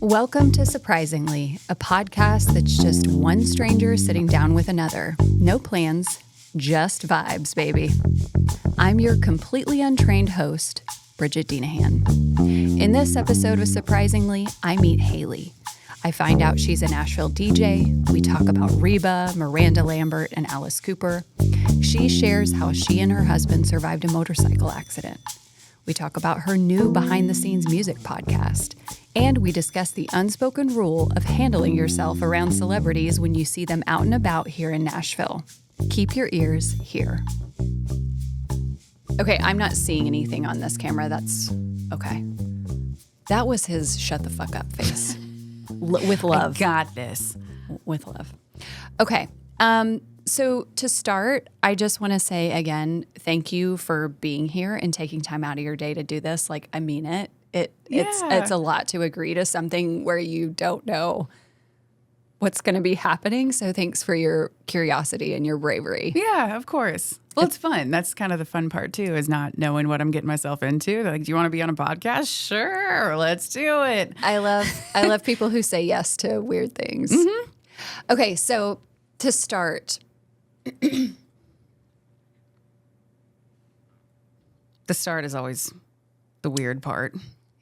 Welcome to Surprisingly, a podcast that's just one stranger sitting down with another. No plans, just vibes, baby. I'm your completely untrained host, Bridget Denahan. In this episode of Surprisingly, I meet Hayley. I find out she's a Nashville DJ. We talk about Reba, Miranda Lambert, and Alice Cooper. She shares how she and her husband survived a motorcycle accident. We talk about her new behind-the-scenes music podcast. And we discuss the unspoken rule of handling yourself around celebrities when you see them out and about here in Nashville. Keep your ears here. Okay, I'm not seeing anything on this camera. That's okay. That was his shut the fuck up face. With love. I got this. With love. Okay. So to start, I just want to say again, thank you for being here and taking time out of your day to do this. Like, I mean it. It's a lot to agree to something where you don't know what's going to be happening. So thanks for your curiosity and your bravery. Yeah, of course. Well, it's fun. That's kind of the fun part too, is not knowing what I'm getting myself into. They're like, do you want to be on a podcast? Sure, let's do it. I love people who say yes to weird things. Mm-hmm. Okay, so to start, the start is always the weird part.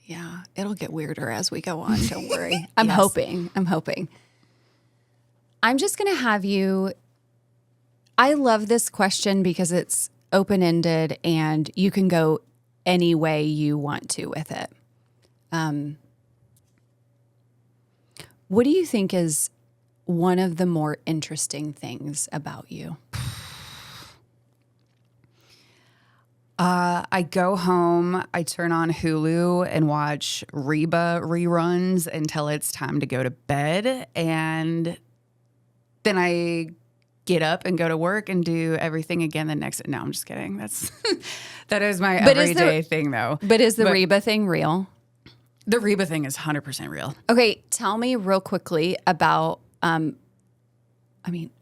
Yeah, it'll get weirder as we go on. Don't worry. I'm Yes. hoping. I'm just going to have you. I love this question because it's open-ended and you can go any way you want to with it. What do you think is one of the more interesting things about you? I go home, I turn on Hulu and watch Reba reruns until it's time to go to bed. And then I get up and go to work and do everything again the next. No, I'm just kidding. That is my everyday thing though. But is the Reba thing real? The Reba thing is 100% real. Okay, tell me real quickly about,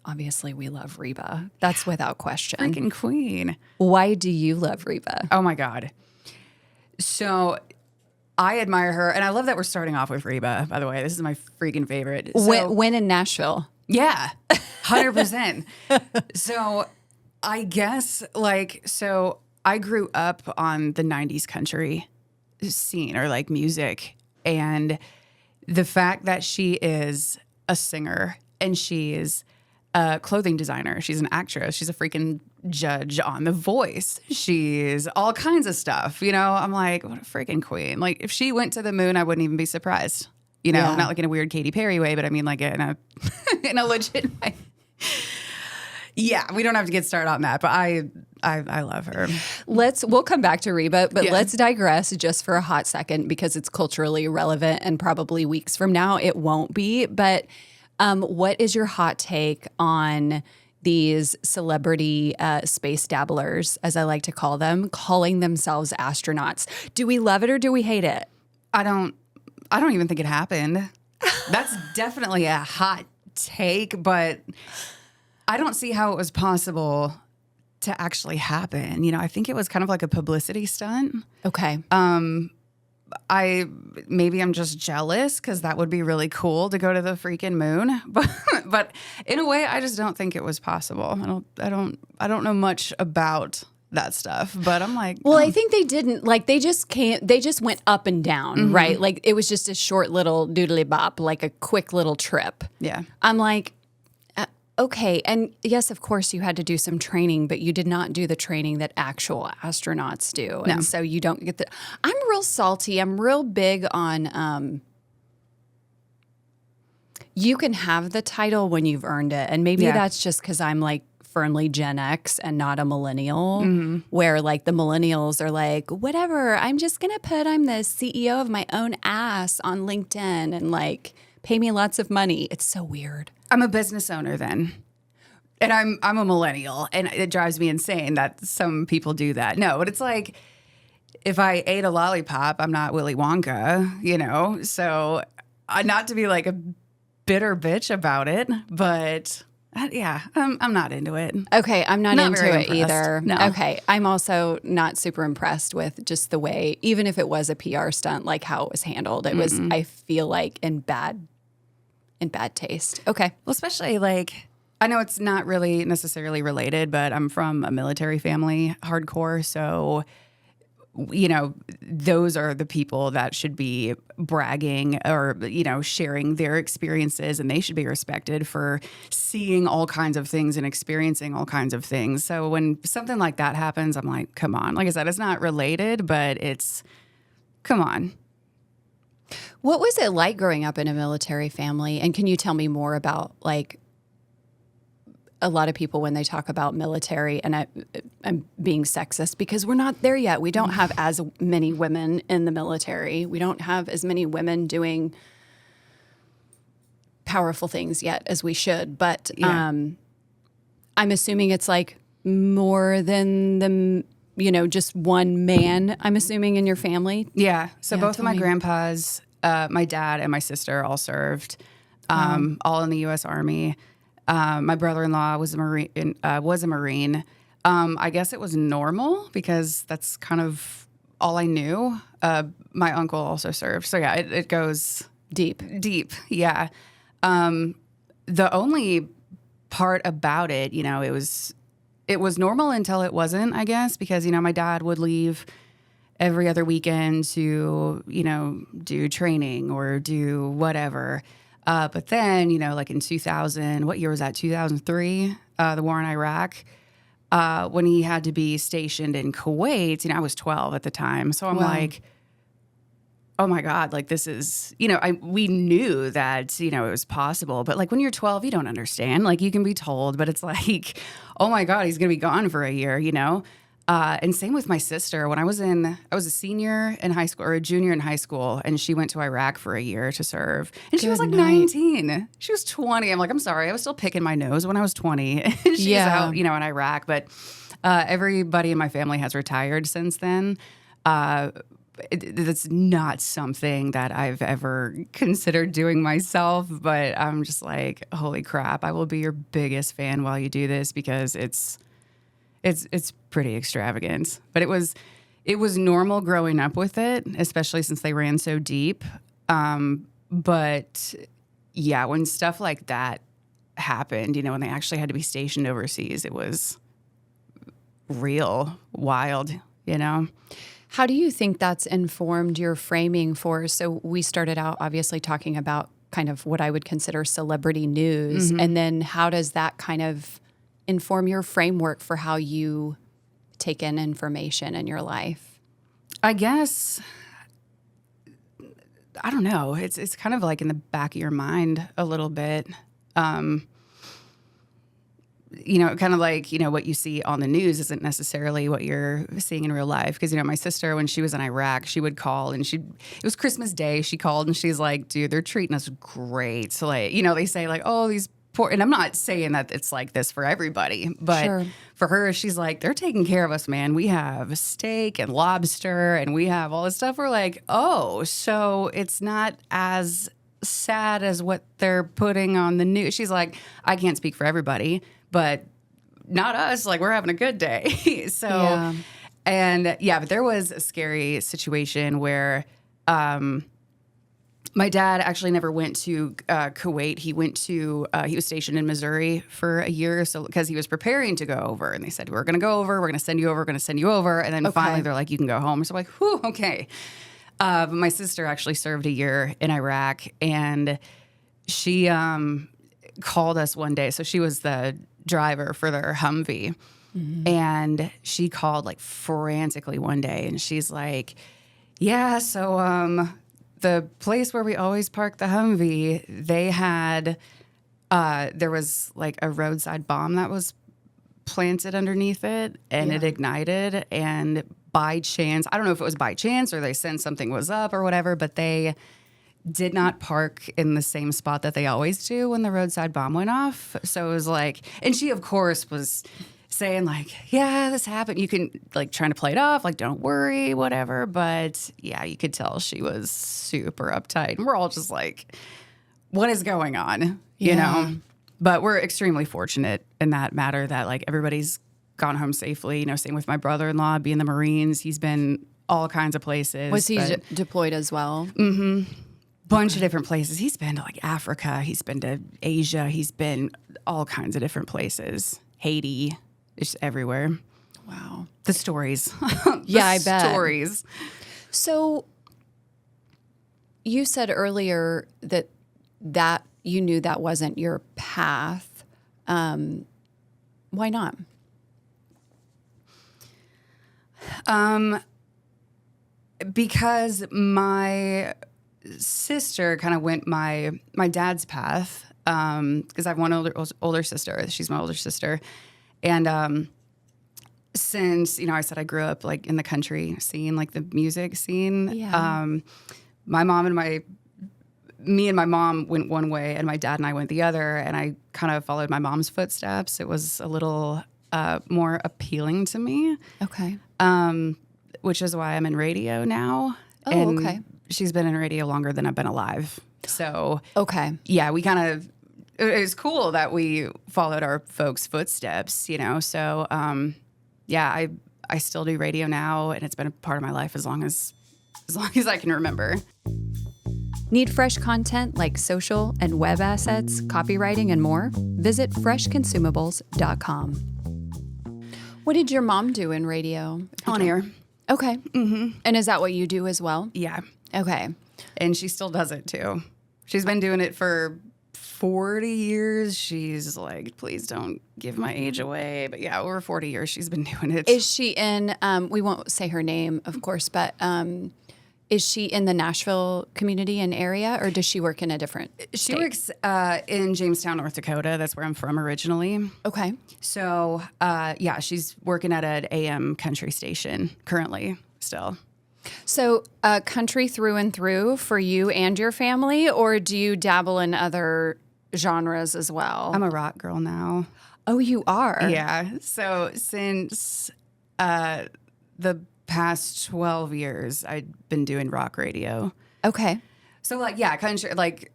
obviously we love Reba. That's without question. Freaking queen. Why do you love Reba? Oh my God. So I admire her. And I love that we're starting off with Reba, by the way. This is my freaking favorite. So, When in Nashville? yeah, 100%. So I guess I grew up on the 90s country scene or like music. And the fact that she is a singer and she is a clothing designer, she's an actress, she's a freaking judge on The Voice, she's all kinds of stuff. You know, I'm like, what a freaking queen. Like, if she went to the moon, I wouldn't even be surprised. You know, not like in a weird Katy Perry way, but I mean like in a legit way. Yeah, we don't have to get started on that, but I love her. We'll come back to Reba, but let's digress just for a hot second because it's culturally relevant and probably weeks from now it won't be. But what is your hot take on these celebrity space dabblers, as I like to call them, calling themselves astronauts? Do we love it or do we hate it? I don't even think it happened. That's definitely a hot take, but I don't see how it was possible to actually happen. You know, I think it was kind of like a publicity stunt. Okay. Maybe I'm just jealous because that would be really cool to go to the freaking moon. But in a way, I just don't think it was possible. I don't know much about that stuff, but I'm like, well, I think they didn't, like, they just went up and down, right? Like, it was just a short little doodly bop, like a quick little trip. Yeah. I'm like, okay. And yes, of course you had to do some training, but you did not do the training that actual astronauts do. No. And so you don't get I'm real salty. I'm real big on, you can have the title when you've earned it. And maybe that's just because I'm like firmly Gen X and not a millennial, where like the millennials are like, whatever, I'm just going to put I'm the CEO of my own ass on LinkedIn and like pay me lots of money. It's so weird. I'm a business owner then. And I'm a millennial, and it drives me insane that some people do that. No, but it's like, if I ate a lollipop, I'm not Willy Wonka, you know? So not to be like a bitter bitch about it, but I'm not into it. Okay, I'm not into very it either. impressed, no. Okay, I'm also not super impressed with just the way, even if it was a PR stunt, like how it was handled. It was, I feel like, in bad taste. Okay. Well, especially like, I know it's not really necessarily related, but I'm from a military family, hardcore. So, those are the people that should be bragging or, sharing their experiences, and they should be respected for seeing all kinds of things and experiencing all kinds of things. So when something like that happens, I'm like, come on. Like I said, it's not related, but come on. What was it like growing up in a military family? And can you tell me more about, like, a lot of people when they talk about military, and I'm being sexist because we're not there yet. We don't have as many women in the military. We don't have as many women doing powerful things yet as we should. But I'm assuming it's like more than just one man, I'm assuming, in your family. Yeah. So both of my grandpas, my dad and my sister all served, all in the U.S. Army. My brother-in-law was a Marine. I guess it was normal because that's kind of all I knew. My uncle also served. So yeah, it goes deep. Yeah. The only part about it, it was normal until it wasn't, I guess, because, my dad would leave every other weekend to, do training or do whatever. But then, like in 2000, what year was that? 2003, the war in Iraq, when he had to be stationed in Kuwait, I was 12 at the time. So I'm like, oh my God, like this is, we knew that, it was possible. But like when you're 12, you don't understand. Like you can be told, but it's like, oh my God, he's going to be gone for a year, And same with my sister. When I was a senior in high school or a junior in high school, and she went to Iraq for a year to serve. And she was like 19. She was 20. I'm like, I'm sorry. I was still picking my nose when I was 20. She was out, in Iraq. But everybody in my family has retired since then. That's not something that I've ever considered doing myself. But I'm just like, holy crap, I will be your biggest fan while you do this because it's pretty extravagant, but it was normal growing up with it, especially since they ran so deep. But yeah, when stuff like that happened, when they actually had to be stationed overseas, it was real wild, How do you think that's informed your framing for, so we started out obviously talking about kind of what I would consider celebrity news, and then how does that kind of inform your framework for how you take in information in your life? I guess, I don't know. It's kind of like in the back of your mind a little bit. Kind of like, what you see on the news isn't necessarily what you're seeing in real life. Because, my sister, when she was in Iraq, she would call and it was Christmas Day. She called and she's like, dude, they're treating us great. So like, they say like, oh, these poor, and I'm not saying that it's like this for everybody, but for her, she's like, they're taking care of us, man. We have steak and lobster and we have all this stuff. We're like, oh, so it's not as sad as what they're putting on the news. She's like, I can't speak for everybody, but not us. Like, we're having a good day. So, but there was a scary situation where my dad actually never went to Kuwait. He was stationed in Missouri for a year, so because he was preparing to go over, and they said, we're going to go over, we're going to send you over, we're going to send you over, and then finally they're like, you can go home. So I'm like, whew, okay. But my sister actually served a year in Iraq, and she called us one day. So she was the driver for their Humvee, and she called like frantically one day, and she's like, yeah, so the place where we always park the Humvee, they had, there was like a roadside bomb that was planted underneath it, and it ignited. And by chance, I don't know if it was by chance or they sensed something was up or whatever, but they did not park in the same spot that they always do when the roadside bomb went off. So it was like, and she of course was saying like, yeah, this happened. You can like trying to play it off, like, don't worry, whatever. But yeah, you could tell she was super uptight. And we're all just like, what is going on? You know? But we're extremely fortunate in that matter that like everybody's gone home safely. Same with my brother-in-law, being the Marines. He's been all kinds of places. Was he deployed as well? Bunch of different places. He's been to like Africa. He's been to Asia. He's been all kinds of different places. Haiti. It's everywhere. Wow. The stories. Yeah, I bet. Stories. So you said earlier that you knew that wasn't your path. Why not? Because my sister kind of went my dad's path. Because I have one older sister. She's my older sister, and since I said I grew up like in the country scene, like the music scene. Yeah. My mom and me and my mom went one way, and my dad and I went the other. And I kind of followed my mom's footsteps. It was a little more appealing to me. Okay. Which is why I'm in radio now. Oh, and okay. She's been in radio longer than I've been alive. So, okay. Yeah, we kind of, it was cool that we followed our folks' footsteps, So, yeah, I still do radio now, and it's been a part of my life as long as I can remember. Need fresh content like social and web assets, copywriting, and more? Visit freshconsumables.com. What did your mom do in radio? On air. Okay. Mm-hmm. And is that what you do as well? Yeah. Okay. And she still does it too. She's been doing it for 40 years. She's like, please don't give my age away. But yeah, over 40 years she's been doing it. Is she in, we won't say her name, of course, but is she in the Nashville community and area, or does she work in a different state? She works in Jamestown, North Dakota. That's where I'm from originally. Okay. So, yeah, she's working at an AM country station currently still. So country through and through for you and your family, or do you dabble in other genres as well? I'm a rock girl now. Oh, you are? Yeah. So since the past 12 years, I've been doing rock radio. Okay. So like, yeah, country, like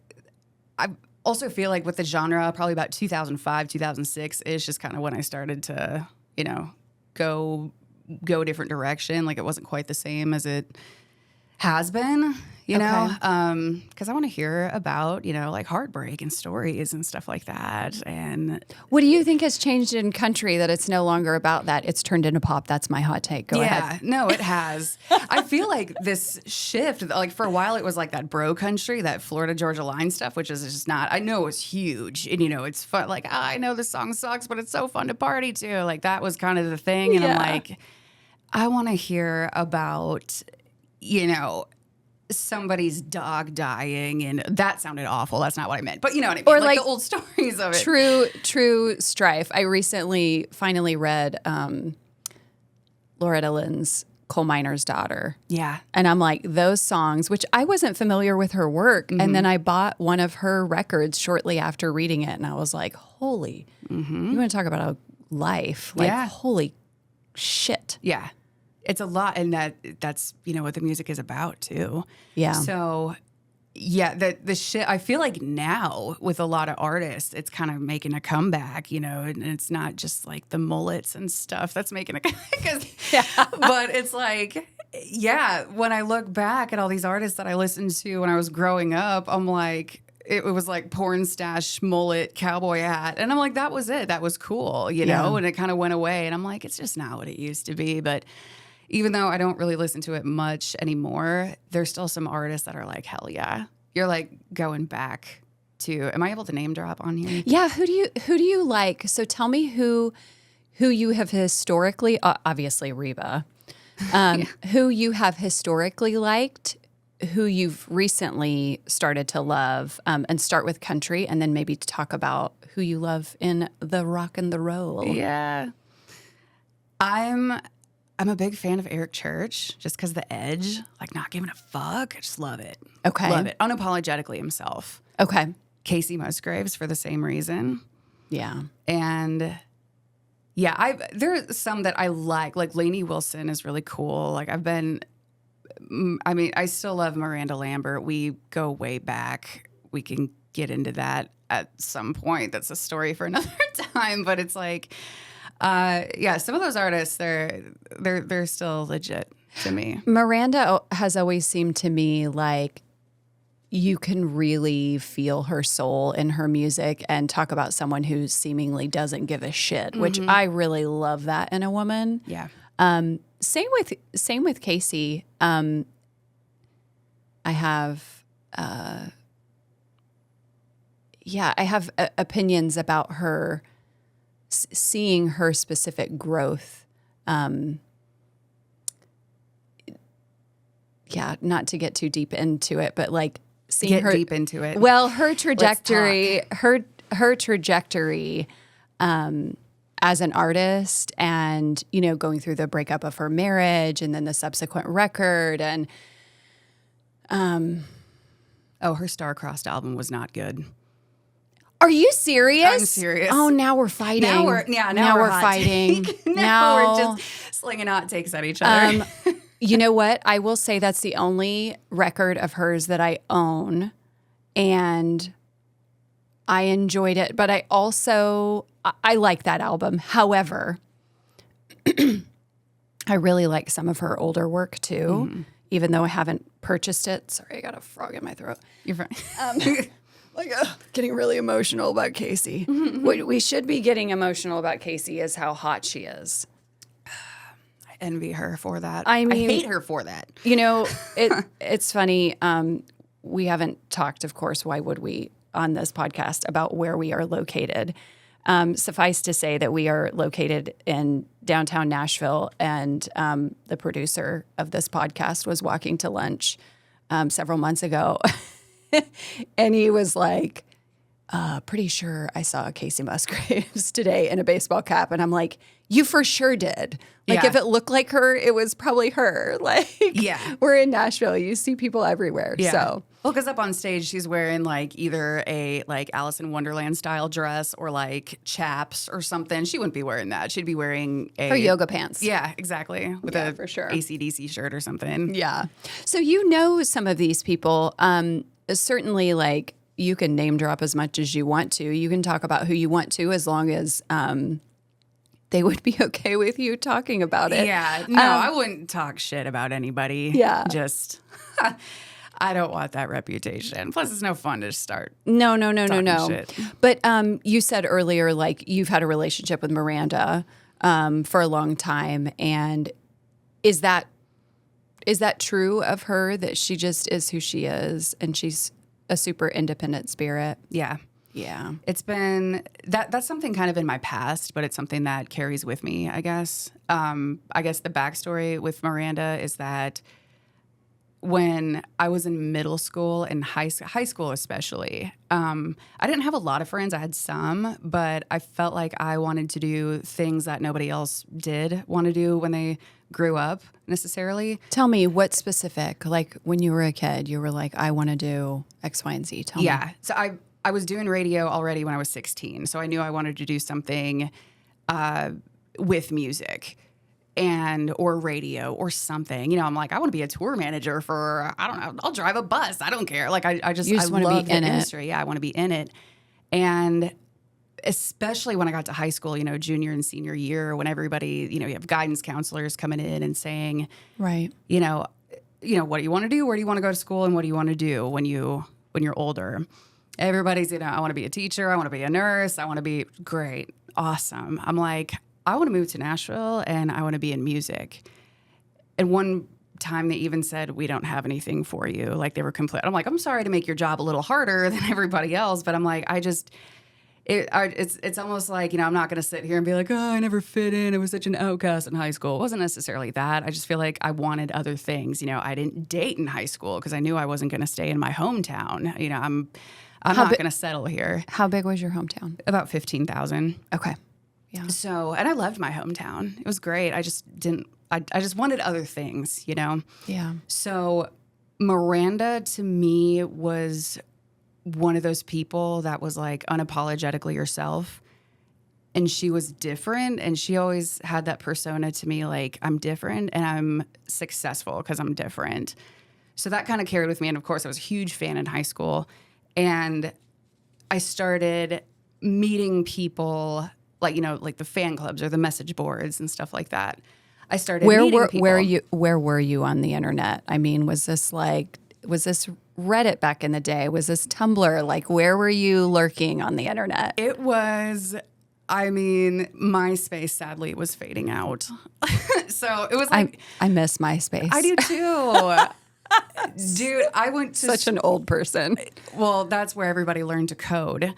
I also feel like with the genre, probably about 2005, 2006 is just kind of when I started to, go a different direction. Like it wasn't quite the same as it has been, know, because I want to hear about, like heartbreak and stories and stuff like that. And what do you think has changed in country that it's no longer about that? It's turned into pop. That's my hot take. Go ahead. Yeah, no, it has. I feel like this shift, like for a while it was like that bro country, that Florida Georgia line stuff, which is just not, I know it's huge and, it's fun. Like, I know this song sucks, but it's so fun to party to. Like that was kind of the thing. And I'm like, I want to hear about, somebody's dog dying, and that sounded awful. That's not what I meant. But you know what I mean? Or like the old stories of it. True strife. I recently finally read Loretta Lynn's Coal Miner's Daughter. Yeah. And I'm like, those songs, which I wasn't familiar with her work. Mm-hmm. And then I bought one of her records shortly after reading it. And I was like, holy, you want to talk about a life? Like, holy shit. Yeah. It's a lot, and that's what the music is about too. Yeah. So, yeah, the shit. I feel like now with a lot of artists, it's kind of making a comeback, and it's not just like the mullets and stuff that's making a comeback. But it's like, when I look back at all these artists that I listened to when I was growing up, I'm like, it was like porn stash, mullet, cowboy hat, and I'm like, that was it. That was cool, and it kind of went away, and I'm like, it's just not what it used to be, but. Even though I don't really listen to it much anymore, there's still some artists that are like, hell yeah. You're like going back to, am I able to name drop on here? Yeah. Who do you like? So tell me who you have historically, obviously Reba, who you have historically liked, who you've recently started to love, and start with country, and then maybe talk about who you love in the rock and the roll. Yeah. I'm a big fan of Eric Church just because the edge, like not giving a fuck. I just love it. Okay. Love it. Unapologetically himself. Okay. Casey Musgraves for the same reason. Yeah. And there's some that I like Lainey Wilson is really cool. Like I still love Miranda Lambert. We go way back. We can get into that. at some point. That's a story for another time. But it's like, some of those artists, they're still legit to me. Miranda has always seemed to me like you can really feel her soul in her music, and talk about someone who seemingly doesn't give a shit, which I really love that in a woman. Yeah. Same with Casey. I have opinions about her, seeing her specific growth. Not to get too deep into it, but like seeing her deep into it. Well, her trajectory, her trajectory as an artist, and going through the breakup of her marriage and then the subsequent record, and her Star-Crossed album was not good. Are you serious? I'm serious. Oh, now we're fighting. Now we're fighting. now we're just slinging hot takes at each other. You know what? I will say that's the only record of hers that I own, and I enjoyed it. But I like that album. However, I really like some of her older work too, even though I haven't purchased it. Sorry, I got a frog in my throat. You're fine. Getting really emotional about Casey. What we should be getting emotional about Casey is how hot she is. I envy her for that. I mean, I hate her for that. It's funny. We haven't talked, of course, why would we, on this podcast about where we are located. Suffice to say that we are located in downtown Nashville, and the producer of this podcast was walking to lunch several months ago. And he was like, pretty sure I saw Casey Musgraves today in a baseball cap. And I'm like, you for sure did. Like, if it looked like her, it was probably her. Like, we're in Nashville. You see people everywhere. Yeah. So. Well, because up on stage, she's wearing like either a like Alice in Wonderland style dress or like chaps or something. She wouldn't be wearing that. She'd be wearing her yoga pants. Yeah, exactly. With a for sure AC/DC shirt or something. Yeah. So some of these people. Certainly, like, you can name drop as much as you want to. You can talk about who you want to, as long as they would be okay with you talking about it. Yeah. No, I wouldn't talk shit about anybody. Yeah. Just, I don't want that reputation. Plus, it's no fun to start. No. Shit. But you said earlier, like, you've had a relationship with Miranda for a long time. And is that true of her, that she just is who she is and she's a super independent spirit? Yeah. Yeah. It's been, that's something kind of in my past, but it's something that carries with me, I guess. I guess the backstory with Miranda is that when I was in middle school and high school especially, I didn't have a lot of friends. I had some, but I felt like I wanted to do things that nobody else did want to do when they grew up necessarily. Tell me, what specific? Like, when you were a kid, you were like, I want to do X, Y, and Z. Tell me. Yeah. So I was doing radio already when I was 16. So I knew I wanted to do something with music or radio or something. I'm like, I want to be a tour manager for, I don't know, I'll drive a bus. I don't care. Like, I just want to love be in the it. industry. Yeah, I want to be in it. And especially when I got to high school, junior and senior year, when everybody, you have guidance counselors coming in and saying, right, what do you want to do? Where do you want to go to school? And what do you want to do when you're older? Everybody's, I want to be a teacher. I want to be a nurse. I want to be great. Awesome. I'm like, I want to move to Nashville and I want to be in music. And one time they even said, we don't have anything for you. Like, they were I'm like, I'm sorry to make your job a little harder than everybody else. But I'm like, it's almost like, I'm not going to sit here and be like, oh, I never fit in. It was such an outcast in high school. It wasn't necessarily that. I just feel like I wanted other things. I didn't date in high school because I knew I wasn't going to stay in my hometown. I'm not going to settle here. How big was your hometown? About 15,000. Okay. Yeah. So, and I loved my hometown. It was great. I just wanted other things, Yeah. So Miranda to me was one of those people that was like unapologetically herself. And she was different. And she always had that persona to me, like, I'm different and I'm successful because I'm different. So that kind of carried with me. And of course, I was a huge fan in high school. And I started meeting people like, like the fan clubs or the message boards and stuff like that. I started meeting people. Where were you on the internet? I mean, was this Reddit back in the day? Was this Tumblr? Like, where were you lurking on the internet? It was, MySpace sadly was fading out. So it was like. I miss MySpace. I do too. Dude, I went to. Such an old person. Well, that's where everybody learned to code.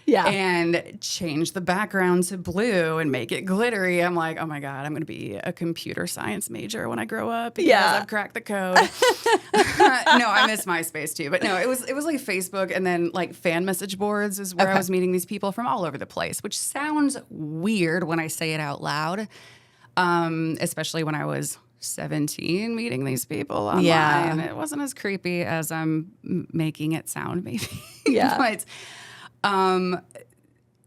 Yeah. And change the background to blue and make it glittery. I'm like, oh my God, I'm going to be a computer science major when I grow up because I've cracked the code. No, I miss MySpace too. But no, it was like Facebook, and then like fan message boards is where I was meeting these people from all over the place, which sounds weird when I say it out loud, especially when I was 17 meeting these people online. Yeah. And it wasn't as creepy as I'm making it sound maybe. Yeah. But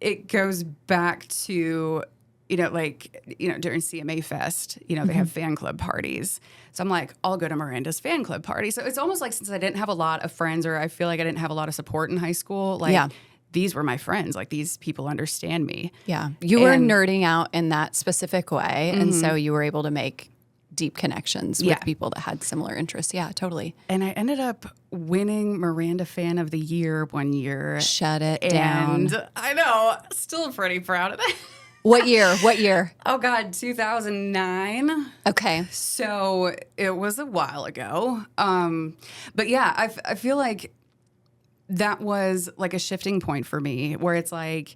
it goes back to, during CMA Fest, they have fan club parties. So I'm like, I'll go to Miranda's fan club party. So it's almost like since I didn't have a lot of friends, or I feel like I didn't have a lot of support in high school, these were my friends. Like, these people understand me. Yeah. You were nerding out in that specific way. And so you were able to make deep connections with people that had similar interests. Yeah, totally. And I ended up winning Miranda Fan of the Year one year. Shut it down. And I know, still pretty proud of that. What year? Oh God, 2009. Okay. So it was a while ago. But yeah, I feel like that was like a shifting point for me, where it's like,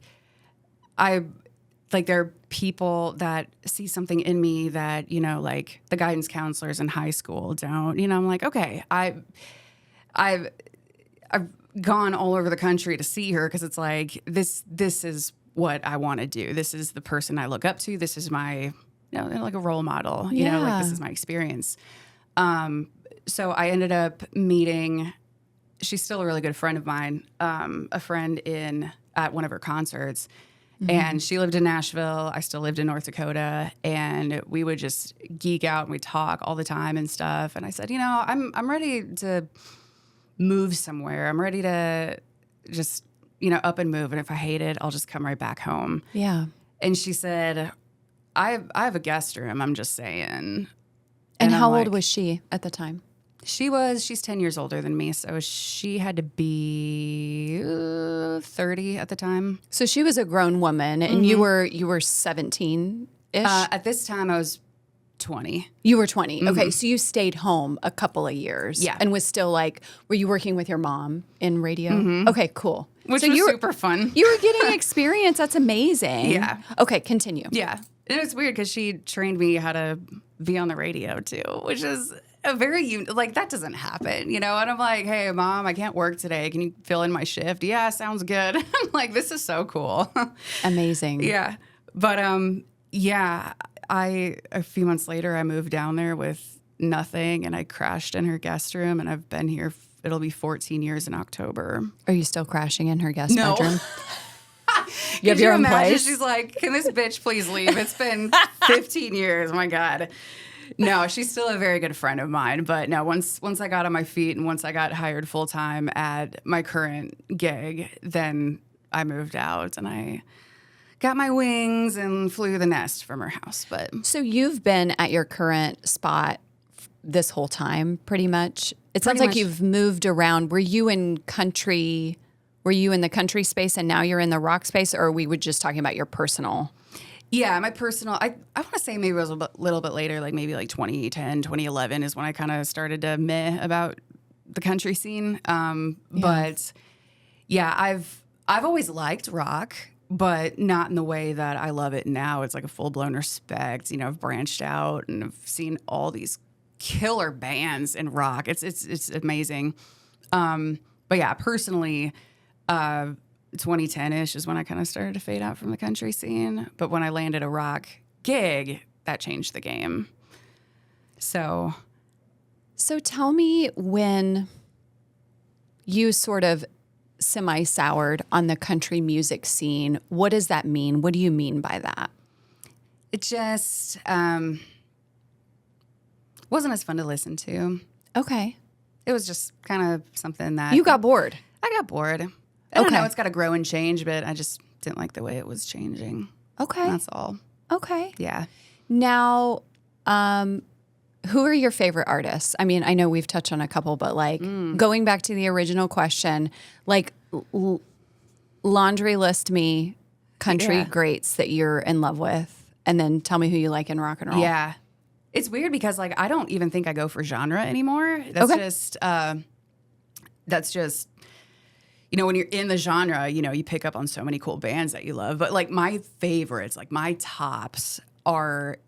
there are people that see something in me that, like the guidance counselors in high school don't. I'm like, okay, I've gone all over the country to see her, because it's like, this is what I want to do. This is the person I look up to. This is my, like a role model. Like, this is my experience. So I ended up meeting. She's still a really good friend of mine. A friend at one of her concerts. And she lived in Nashville. I still lived in North Dakota, and we would just geek out and we talk all the time and stuff. And I said, I'm ready to move somewhere. I'm ready to just, up and move. And if I hate it, I'll just come right back home. Yeah. And she said, I have a guest room. I'm just saying. And how old was she at the time? She's 10 years older than me, so she had to be 30 at the time. So she was a grown woman, and you were 17-ish? At this time, I was 20. You were 20. Okay, so you stayed home a couple of years. Yeah. And was still were you working with your mom in radio? Okay, cool. Which was super fun. You were getting experience. That's amazing. Yeah. Okay, continue. Yeah. And it was weird because she trained me how to be on the radio too, which is a very, that doesn't happen, And I'm like, hey, Mom, I can't work today. Can you fill in my shift? Yeah, sounds good. I'm like, this is so cool. Amazing. Yeah. But, a few months later, I moved down there with nothing, and I crashed in her guest room, and I've been here. It'll be 14 years in October. Are you still crashing in her guest bedroom? You have your own place? She's like, can this bitch please leave? It's been 15 years. Oh my God. No, she's still a very good friend of mine. But no, once I got on my feet and once I got hired full time at my current gig, then I moved out and I got my wings and flew the nest from her house. But so you've been at your current spot this whole time, pretty much. It sounds like you've moved around. Were you in the country space and now you're in the rock space, or are we just talking about your personal? Yeah, my personal, I want to say maybe it was a little bit later, like maybe like 2010, 2011 is when I kind of started to meh about the country scene. But yeah, I've always liked rock, but not in the way that I love it now. It's like a full-blown respect. I've branched out and I've seen all these killer bands in rock. It's amazing. But yeah, personally, 2010-ish is when I kind of started to fade out from the country scene. But when I landed a rock gig, that changed the game. So tell me, when you sort of semi-soured on the country music scene, what does that mean? What do you mean by that? It just wasn't as fun to listen to. Okay. It was just kind of something that... You got bored. I got bored. I don't know. It's got to grow and change, but I just didn't like the way it was changing. Okay. That's all. Okay. Yeah. Now, who are your favorite artists? I mean, I know we've touched on a couple, but like going back to the original question, like laundry list me country greats that you're in love with, and then tell me who you like in rock and roll. Yeah. It's weird because like I don't even think I go for genre anymore. That's just you know, when you're in the genre, you know, you pick up on so many cool bands that you love. But like my favorites, like my tops are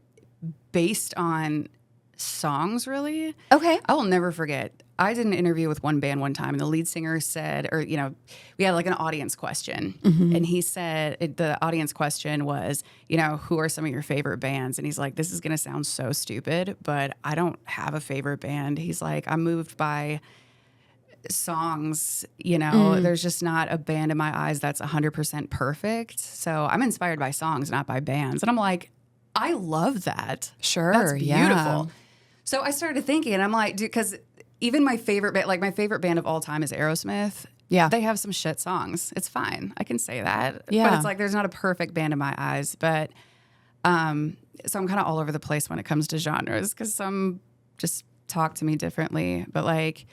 based on songs, really. Okay. I will never forget. I did an interview with one band one time, and the lead singer said, or, you know, we had like an audience question. And he said, the audience question was, you know, who are some of your favorite bands? And he's like, this is going to sound so stupid, but I don't have a favorite band. He's like, I'm moved by songs, you know, there's just not a band in my eyes that's 100% perfect. So I'm inspired by songs, not by bands. And I'm like, I love that. Sure. That's beautiful. Yeah. So I started thinking, and I'm like, dude, because even my favorite band, like my favorite band of all time is Aerosmith. Yeah. They have some shit songs. It's fine. I can say that. Yeah. But it's like, there's not a perfect band in my eyes. But so I'm kind of all over the place when it comes to genres because some just talk to me differently. But like,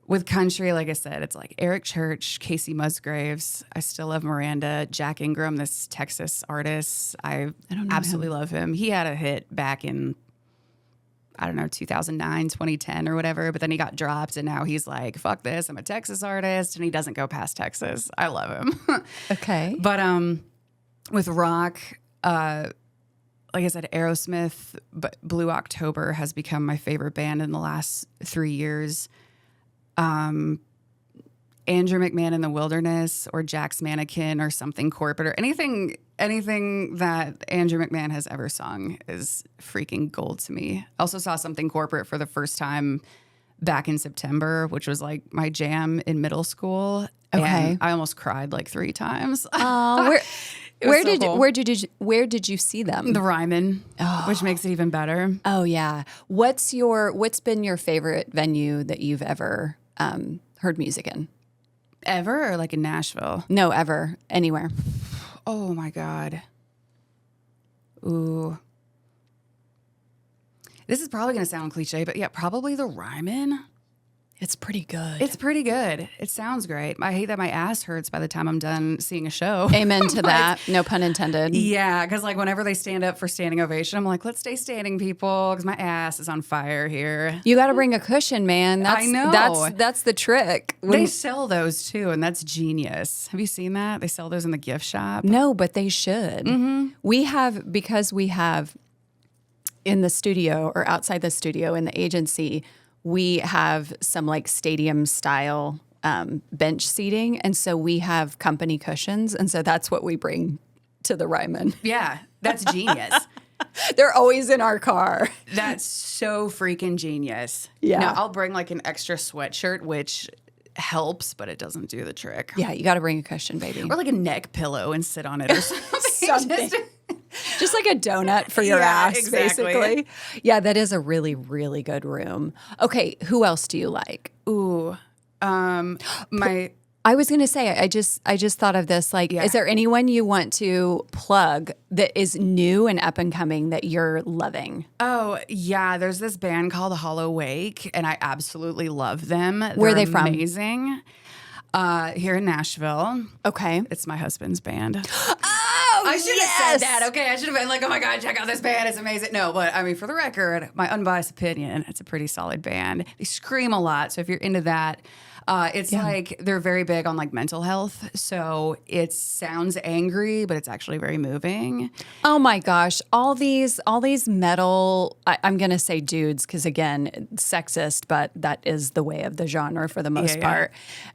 with country, like I said, it's like Eric Church, Casey Musgraves. I still love Miranda. Jack Ingram, this Texas artist. I absolutely love him. He had a hit back in, I don't know, 2009, 2010 or whatever. But then he got dropped and now he's like, fuck this. I'm a Texas artist. And he doesn't go past Texas. I love him. Okay. But with rock, like I said, Aerosmith, but Blue October has become my favorite band in the last 3 years. Andrew McMahon in the Wilderness or Jack's Mannequin or Something Corporate or anything that Andrew McMahon has ever sung is freaking gold to me. I also saw Something Corporate for the first time back in September, which was like my jam in middle school. Okay. And I almost cried like 3 times. Where did you see them? The Ryman, which makes it even better. Oh yeah. What's been your favorite venue that you've ever heard music in? Ever or like in Nashville? No, ever. Anywhere. Oh my God. Ooh. This is probably going to sound cliche, but yeah, probably the Ryman. It's pretty good. It's pretty good. It sounds great. I hate that my ass hurts by the time I'm done seeing a show. Amen to that. No pun intended. Yeah, because like whenever they stand up for standing ovation, I'm like, let's stay standing, people, because my ass is on fire here. You got to bring a cushion, man. I know. That's the trick. They sell those too, and that's genius. Have you seen that? They sell those in the gift shop. No, but they should. We have in the studio or outside the studio in the agency, we have some like stadium style bench seating. And so we have company cushions. And so that's what we bring to the Ryman. Yeah, that's genius. They're always in our car. That's so freaking genius. Yeah. Now, I'll bring like an extra sweatshirt, which helps, but it doesn't do the trick. Yeah, you got to bring a cushion, baby. Or like a neck pillow and sit on it or something. Just like a donut for your ass, exactly. basically. Yeah, that is a really, really good room. Okay, who else do you like? Ooh, I was going to say, I just thought of this. Like, is there anyone you want to plug that is new and up and coming that you're loving? Oh, yeah. There's this band called Hollow Wake, and I absolutely love them. Where are they from? Amazing. Here in Nashville. Okay. It's my husband's band. Oh, I should have said that. Okay, I should have been like, oh my God, check out this band. It's amazing. No, but I mean, for the record, my unbiased opinion, it's a pretty solid band. They scream a lot. So if you're into that, it's like they're very big on like mental health. So it sounds angry, but it's actually very moving. Oh my gosh. All these metal, I'm going to say dudes, because again, sexist, but that is the way of the genre for the most part.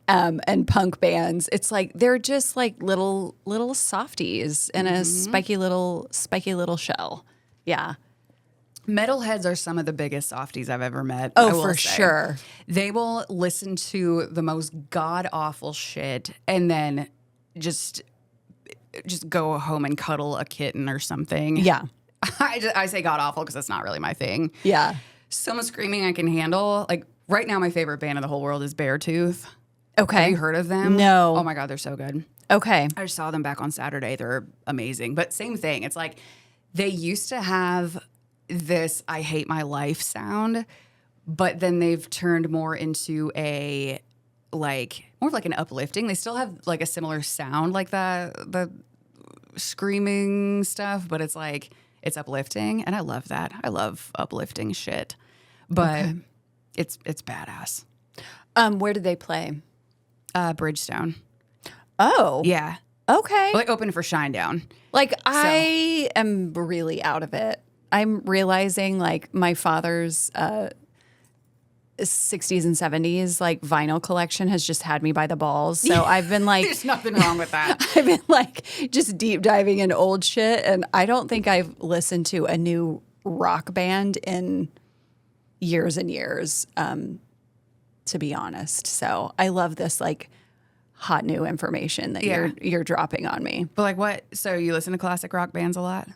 And punk bands, it's like, they're just like little softies in a spiky little shell. Yeah. Metalheads are some of the biggest softies I've ever met. Oh, for sure. They will listen to the most god-awful shit and then just go home and cuddle a kitten or something. Yeah. I say god-awful because that's not really my thing. Yeah. Some screaming I can handle. Like right now, my favorite band in the whole world is Beartooth. Okay. Have you heard of them? No. Oh my God, they're so good. Okay. I just saw them back on Saturday. They're amazing. But same thing. It's like they used to have this I hate my life sound, but then they've turned more into a more of like an uplifting. They still have like a similar sound like the screaming stuff, but it's like it's uplifting, and I love that. I love uplifting shit. But it's badass. Where did they play? Bridgestone. Oh. Yeah. Okay. Like open for Shinedown. Like I am really out of it. I'm realizing like my father's 60s and 70s like vinyl collection has just had me by the balls. So I've been like There's nothing wrong with that. I've been like just deep diving in old shit, and I don't think I've listened to a new rock band in years and years, to be honest. So I love this like hot new information that you're dropping on me. But like what? So you listen to classic rock bands a lot?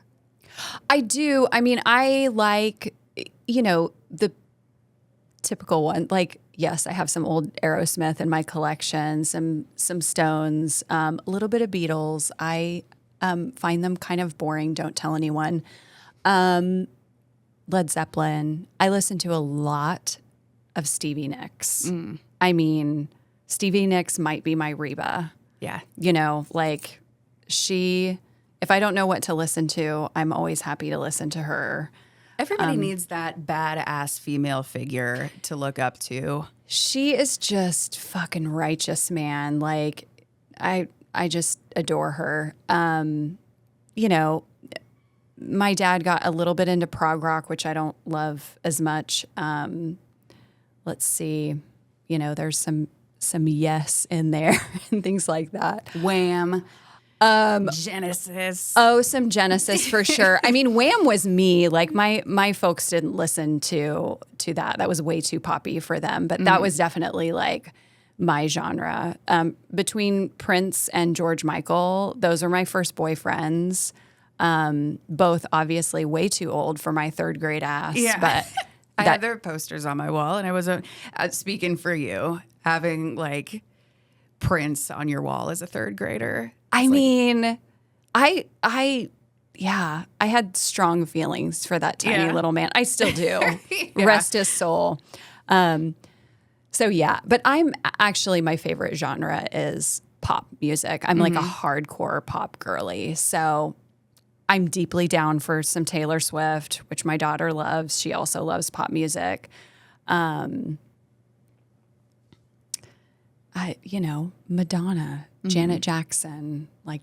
I do. I mean, I like, the typical one. Like, yes, I have some old Aerosmith in my collection, some Stones, a little bit of Beatles. I find them kind of boring. Don't tell anyone. Led Zeppelin. I listen to a lot of Stevie Nicks. I mean, Stevie Nicks might be my Reba. Yeah. Like if I don't know what to listen to, I'm always happy to listen to her. Everybody needs that badass female figure to look up to. She is just fucking righteous, man. Like, I just adore her. My dad got a little bit into prog rock, which I don't love as much. Let's see. There's some Yes in there and things like that. Wham. Genesis. Oh, some Genesis for sure. I mean, Wham was me. Like my folks didn't listen to that. That was way too poppy for them. But that was definitely like my genre. Between Prince and George Michael, those were my first boyfriends. Both obviously way too old for my third grade ass. Yeah. But I had their posters on my wall, and I was speaking for you, having like Prince on your wall as a third grader. I mean, I had strong feelings for that tiny little man. I still do. Rest his soul. So yeah, but my favorite genre is pop music. I'm like a hardcore pop girly. So I'm deeply down for some Taylor Swift, which my daughter loves. She also loves pop music. Madonna, Janet Jackson, like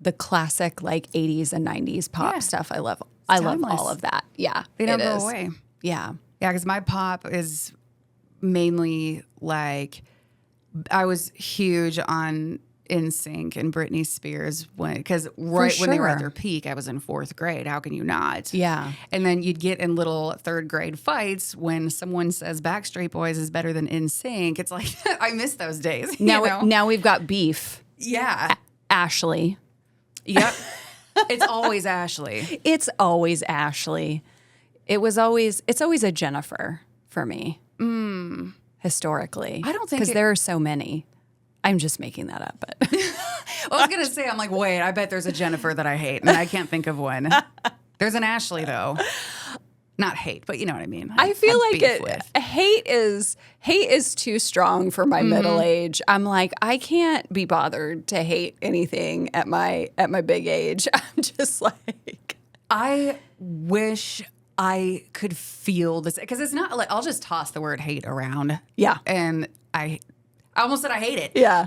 the classic like 80s and 90s pop stuff. I love all of that. Yeah. They don't go away. Yeah. Yeah, because my pop is mainly like I was huge on NSYNC and Britney Spears when they were at their peak. I was in fourth grade. How can you not? Yeah. And then you'd get in little third grade fights when someone says Backstreet Boys is better than NSYNC. It's like I miss those days. Now we've got beef. Yeah. Ashley. Yep. It's always Ashley. It's always Ashley. It's always a Jennifer for me. Historically. I don't think because there are so many. I'm just making that up, but I was gonna say, I'm like, wait, I bet there's a Jennifer that I hate, and I can't think of one. There's an Ashley though. Not hate, but you know what I mean. I feel like hate is too strong for my middle age. I'm like, I can't be bothered to hate anything at my big age. I'm just like, I wish I could feel this, because it's not like I'll just toss the word hate around. Yeah. And I almost said I hate it. Yeah.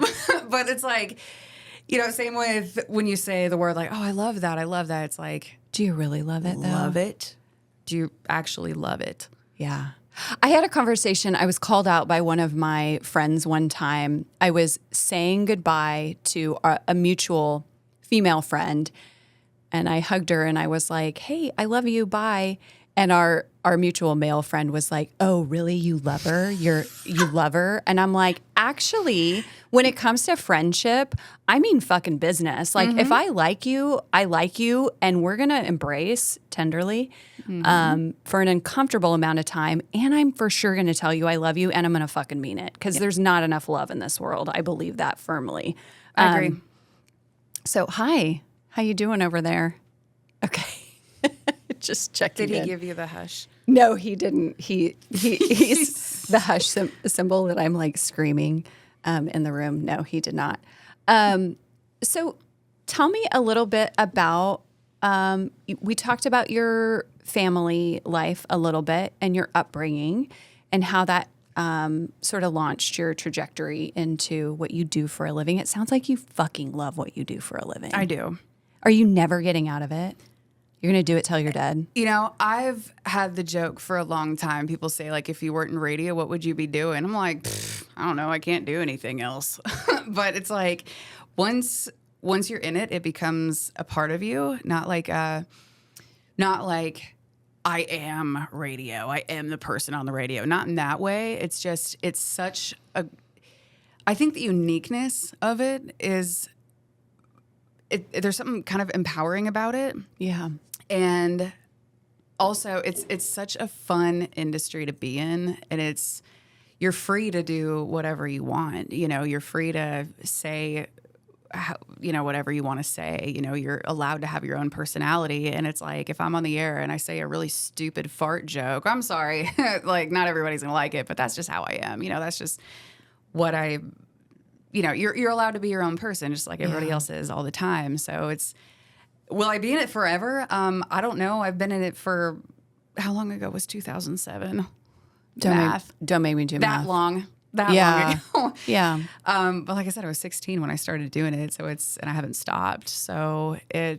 But it's like, same with when you say the word like, oh, I love that. It's like, do you really love it though? Love it? Do you actually love it? Yeah. I had a conversation. I was called out by one of my friends one time. I was saying goodbye to a mutual female friend, and I hugged her and I was like, hey, I love you, bye. And our mutual male friend was like, "Oh, really? You love her? You love her?" And I'm like, "Actually, when it comes to friendship, I mean fucking business. Like, if I like you, and we're gonna embrace tenderly for an uncomfortable amount of time. And I'm for sure gonna tell you I love you, and I'm gonna fucking mean it because there's not enough love in this world. I believe that firmly. I agree. So, hi, how you doing over there? Okay." Just checking. Did he in. give you the hush? No, he didn't. He's the hush symbol that I'm like screaming in the room. No, he did not. So tell me a little bit about, we talked about your family life a little bit and your upbringing and how that sort of launched your trajectory into what you do for a living. It sounds like you fucking love what you do for a living. I do. Are you never getting out of it? You're going to do it till you're dead? You know, I've had the joke for a long time. People say, like, if you weren't in radio, what would you be doing? I'm like, I don't know. I can't do anything else. But it's like once you're in it, it becomes a part of you. Not like I am radio. I am the person on the radio. Not in that way. It's just, it's such a, I think the uniqueness of it is, there's something kind of empowering about it. Yeah. And also, it's such a fun industry to be in, and you're free to do whatever you want. You know, you're free to say, whatever you want to say. You know, you're allowed to have your own personality. And it's like, if I'm on the air and I say a really stupid fart joke, I'm sorry, like not everybody's gonna like it, but that's just how I am. You know, that's just what you're allowed to be your own person, just like everybody else is all the time. So will I be in it forever? I don't know. I've been in it for, how long ago was 2007? Don't make me do math. That long ago. Yeah. But like I said, I was 16 when I started doing it. And I haven't stopped. So I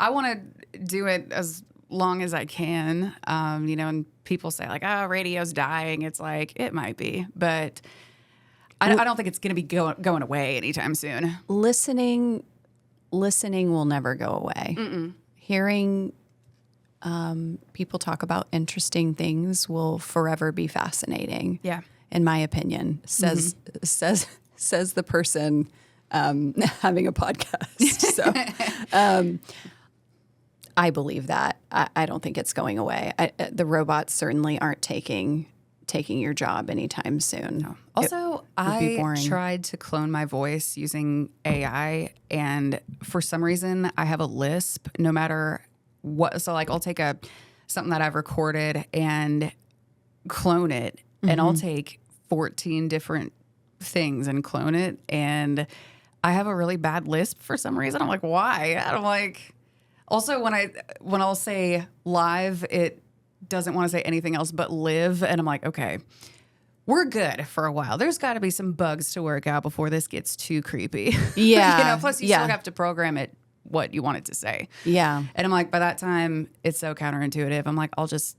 want to do it as long as I can. And people say like, oh, radio's dying. It's like, it might be, but I don't think it's going to be going away anytime soon. Listening will never go away. Mm-mm. Hearing people talk about interesting things will forever be fascinating. Yeah, in my opinion, says the person having a podcast. So I believe that. I don't think it's going away. The robots certainly aren't taking your job anytime soon. No. Also, I tried to clone my voice using AI, and for some reason, I have a lisp no matter what. So, like, I'll take something that I've recorded and clone it, and I'll take 14 different things and clone it, and I have a really bad lisp for some reason. I'm like, why? I'm like, also when I'll say live, it doesn't want to say anything else but live, and I'm like, okay, we're good for a while. There's got to be some bugs to work out before this gets too creepy. Yeah. Plus you still have to program it what you want it to say. Yeah. And I'm like, by that time it's so counterintuitive. I'm like, I'll just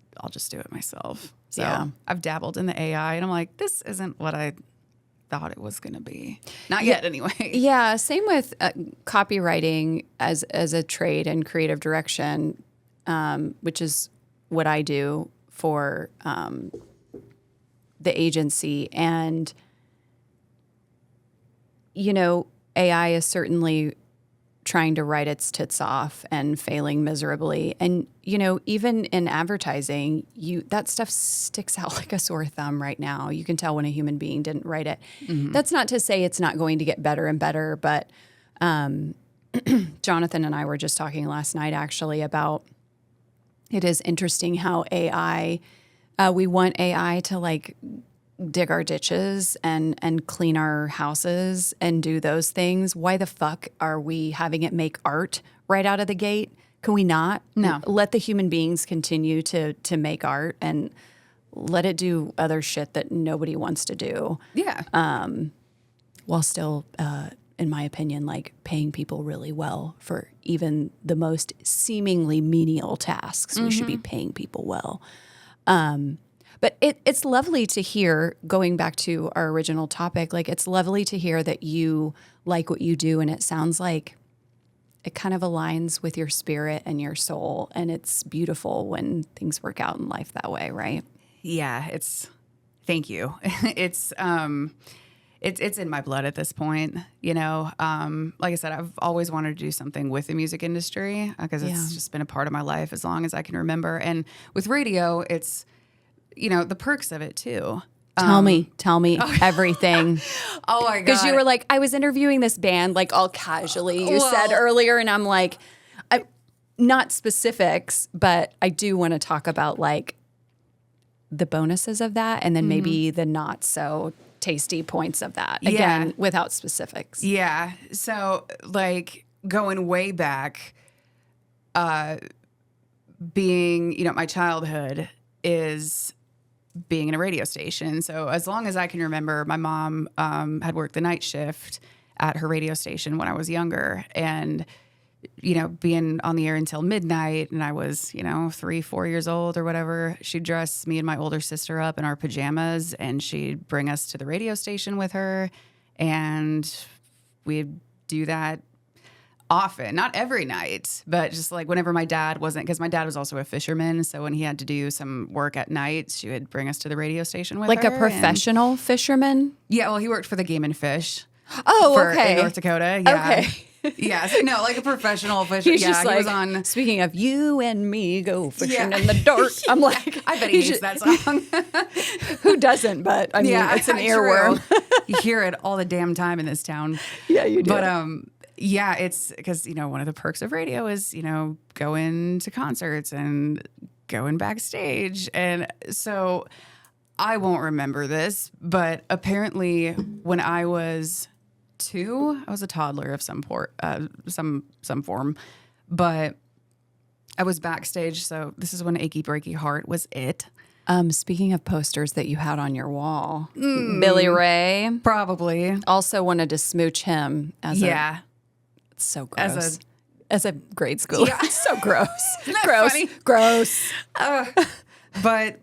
do it myself. So I've dabbled in the AI, and I'm like, this isn't what I thought it was going to be. Not yet anyway. Yeah. Same with copywriting as a trade and creative direction, which is what I do for the agency. And, AI is certainly trying to write its tits off and failing miserably. And, even in advertising, that stuff sticks out like a sore thumb right now. You can tell when a human being didn't write it. Mm-hmm. That's not to say it's not going to get better and better, but Jonathan and I were just talking last night actually about it is interesting how AI, we want AI to like dig our ditches and clean our houses and do those things. Why the fuck are we having it make art right out of the gate? Can we not? No. Let the human beings continue to make art and let it do other shit that nobody wants to do. Yeah. While still, in my opinion, like paying people really well for even the most seemingly menial tasks. Mm-hmm. We should be paying people well. But it's lovely to hear, going back to our original topic, like it's lovely to hear that you like what you do. And it sounds like it kind of aligns with your spirit and your soul. And it's beautiful when things work out in life that way, right? Yeah, thank you. It's in my blood at this point, you know. Like I said, I've always wanted to do something with the music industry because it's just been a part of my life as long as I can remember. And with radio, it's, you know, the perks of it too. Tell me everything. Oh my God. Because you were like, I was interviewing this band, like all casually, you said earlier. And I'm like, not specifics, but I do want to talk about like the bonuses of that and then maybe the not so tasty points of that. Again, without specifics. Yeah. So like going way back, being, you know, my childhood is being in a radio station. So as long as I can remember, my mom had worked the night shift at her radio station when I was younger, and, you know, being on the air until midnight, and I was, you know, 3-4 years old or whatever. She'd dress me and my older sister up in our pajamas, and she'd bring us to the radio station with her, and we'd do that often, not every night, but just like whenever my dad wasn't, because my dad was also a fisherman. So when he had to do some work at night, she would bring us to the radio station with her. Like a professional fisherman? Yeah, well, he worked for the Game and Fish. Okay. In North Dakota. Yeah. Okay. Yeah, so no, like a professional fisher. He's Yeah, just he like, was on. speaking of you and me go fishing in the dark. I'm like, I bet he hates that song. Who doesn't? But I mean, it's an earworm. You hear it all the damn time in this town. Yeah, you do. But yeah, it's because, you know, one of the perks of radio is, you know, going to concerts and going backstage. And so I won't remember this, but apparently when I was 2, I was a toddler of some form, but I was backstage. So this is when Achy Breaky Heart was it. Speaking of posters that you had on your wall, Billy Ray Probably. also wanted to smooch him as it's so gross. As a grade schooler. Yeah. So gross. Gross. Gross. But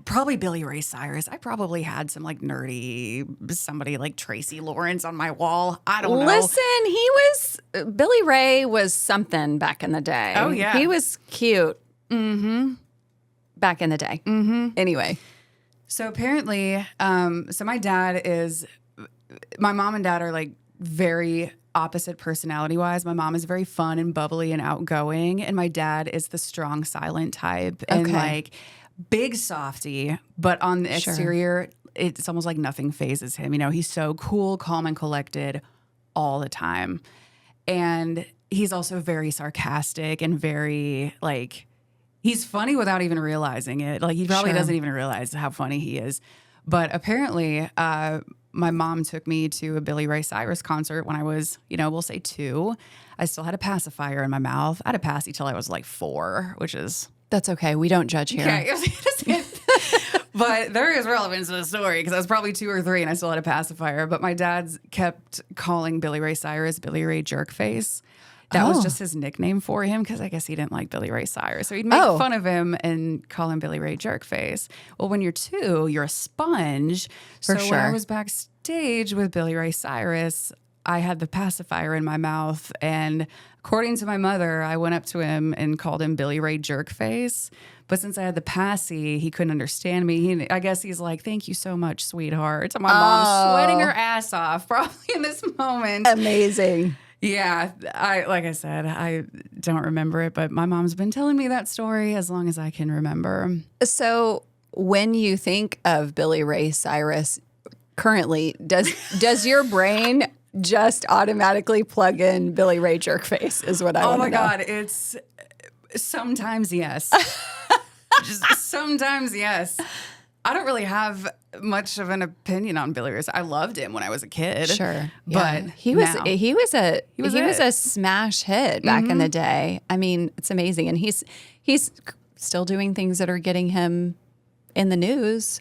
probably Billy Ray Cyrus. I probably had some like nerdy somebody like Tracy Lawrence on my wall. I don't know. Listen, Billy Ray was something back in the day. Oh, yeah. He was cute. Mm-hmm. Back in the day. Mm-hmm. Anyway. So apparently, so my mom and dad are like very opposite personality-wise. My mom is very fun and bubbly and outgoing, and my dad is the strong, silent type and like big softy, but on the exterior, it's almost like nothing phases him. You know, he's so cool, calm, and collected all the time. And he's also very sarcastic and very like, he's funny without even realizing it. Like he probably doesn't even realize how funny he is. But apparently, my mom took me to a Billy Ray Cyrus concert when I was, you know, we'll say 2. I still had a pacifier in my mouth. I had a passy till I was like 4, which is... That's okay. We don't judge here. Okay. But there is relevance to the story because I was probably 2 or 3 and I still had a pacifier. But my dad kept calling Billy Ray Cyrus Billy Ray Jerkface. That was just his nickname for him because I guess he didn't like Billy Ray Cyrus. So he'd make fun of him and call him Billy Ray Jerkface. Well, when you're 2, you're a sponge. So when I was backstage with Billy Ray Cyrus, I had the pacifier in my mouth. And according to my mother, I went up to him and called him Billy Ray Jerkface. But since I had the passy, he couldn't understand me. I guess he's like, thank you so much, sweetheart. And my mom's sweating her ass off probably in this moment. Amazing. Yeah, like I said, I don't remember it, but my mom's been telling me that story as long as I can remember. So when you think of Billy Ray Cyrus currently, does your brain just automatically plug in Billy Ray Jerkface is what I want to know. Oh my God, it's sometimes yes. Just sometimes yes. I don't really have much of an opinion on Billy Ray. I loved him when I was a kid. Sure, but he was a smash hit back in the day. I mean, it's amazing, and he's still doing things that are getting him in the news.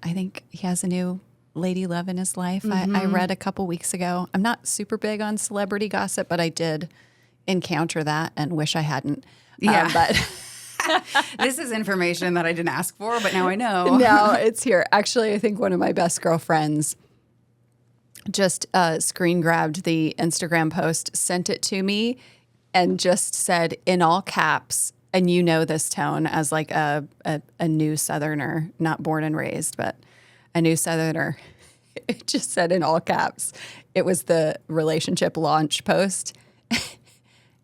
I think he has a new lady love in his life. I read a couple weeks ago. I'm not super big on celebrity gossip, but I did encounter that and wish I hadn't. Yeah, but. This is information that I didn't ask for, but now I know. No, it's here. Actually, I think one of my best girlfriends just screen grabbed the Instagram post, sent it to me and just said in all caps, and you know this tone as like a new Southerner, not born and raised, but a new Southerner. It just said in all caps. It was the relationship launch post.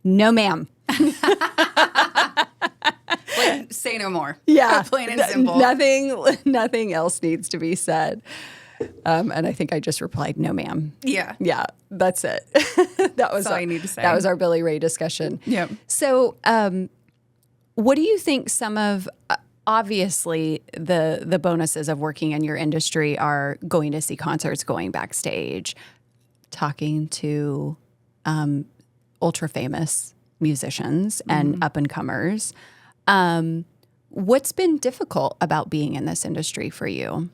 No, ma'am. Like, say no more. Yeah. Plain and simple. Nothing else needs to be said. And I think I just replied, no, ma'am. Yeah. Yeah, that's it. That's all you need to say. That was our Billy Ray discussion. Yep. So what do you think some of, obviously, the bonuses of working in your industry are going to see concerts, going backstage, talking to ultra famous musicians and up and comers. What's been difficult about being in this industry for you?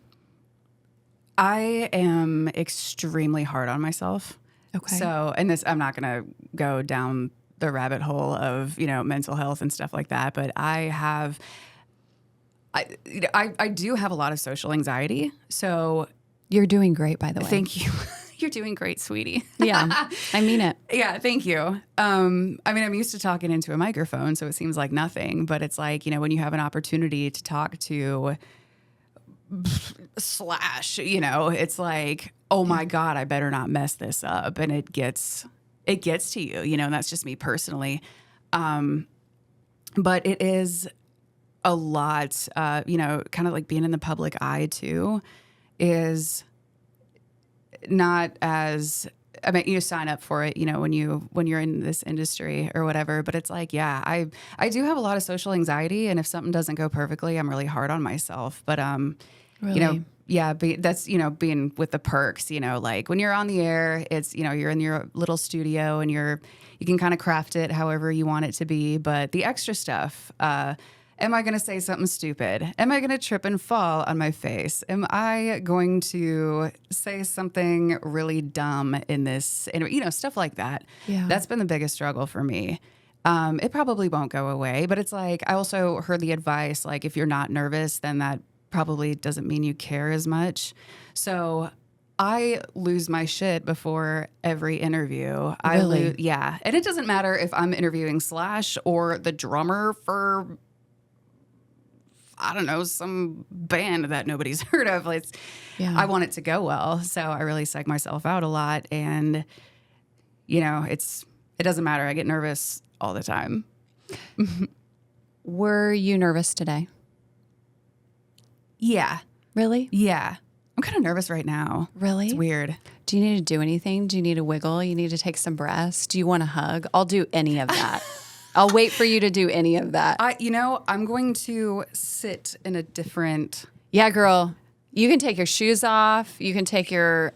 I am extremely hard on myself. Okay. So, and this, I'm not going to go down the rabbit hole of, mental health and stuff like that, but I do have a lot of social anxiety. So You're doing great, by the way. thank you. You're doing great, sweetie. Yeah, I mean it. Yeah, thank you. I'm used to talking into a microphone, so it seems like nothing, but it's like, when you have an opportunity to talk to Slash, it's like, oh my God, I better not mess this up. And it gets to you, and that's just me personally. But it is a lot, kind of like being in the public eye too, is not as, you sign up for it, when you're in this industry or whatever, but it's like, yeah, I do have a lot of social anxiety, and if something doesn't go perfectly, I'm really hard on myself. But, Really? that's, being with the perks, like when you're on the air, it's, you're in your little studio and you can kind of craft it however you want it to be. But the extra stuff, am I going to say something stupid? Am I going to trip and fall on my face? Am I going to say something really dumb in this, stuff like that. Yeah. That's been the biggest struggle for me. It probably won't go away, but it's like, I also heard the advice, like if you're not nervous, then that probably doesn't mean you care as much. So I lose my shit before every interview. Really? Yeah. And it doesn't matter if I'm interviewing Slash or the drummer for, I don't know, some band that nobody's heard of. Yeah. I want it to go well. So I really psych myself out a lot. And, it doesn't matter. I get nervous all the time. Were you nervous today? Yeah. Really? Yeah. I'm kind of nervous right now. Really? It's weird. Do you need to do anything? Do you need a wiggle? You need to take some breaths? Do you want a hug? I'll do any of that. I'll wait for you to do any of that. I'm going to sit in a different... Yeah, girl. You can take your shoes off. You can take your...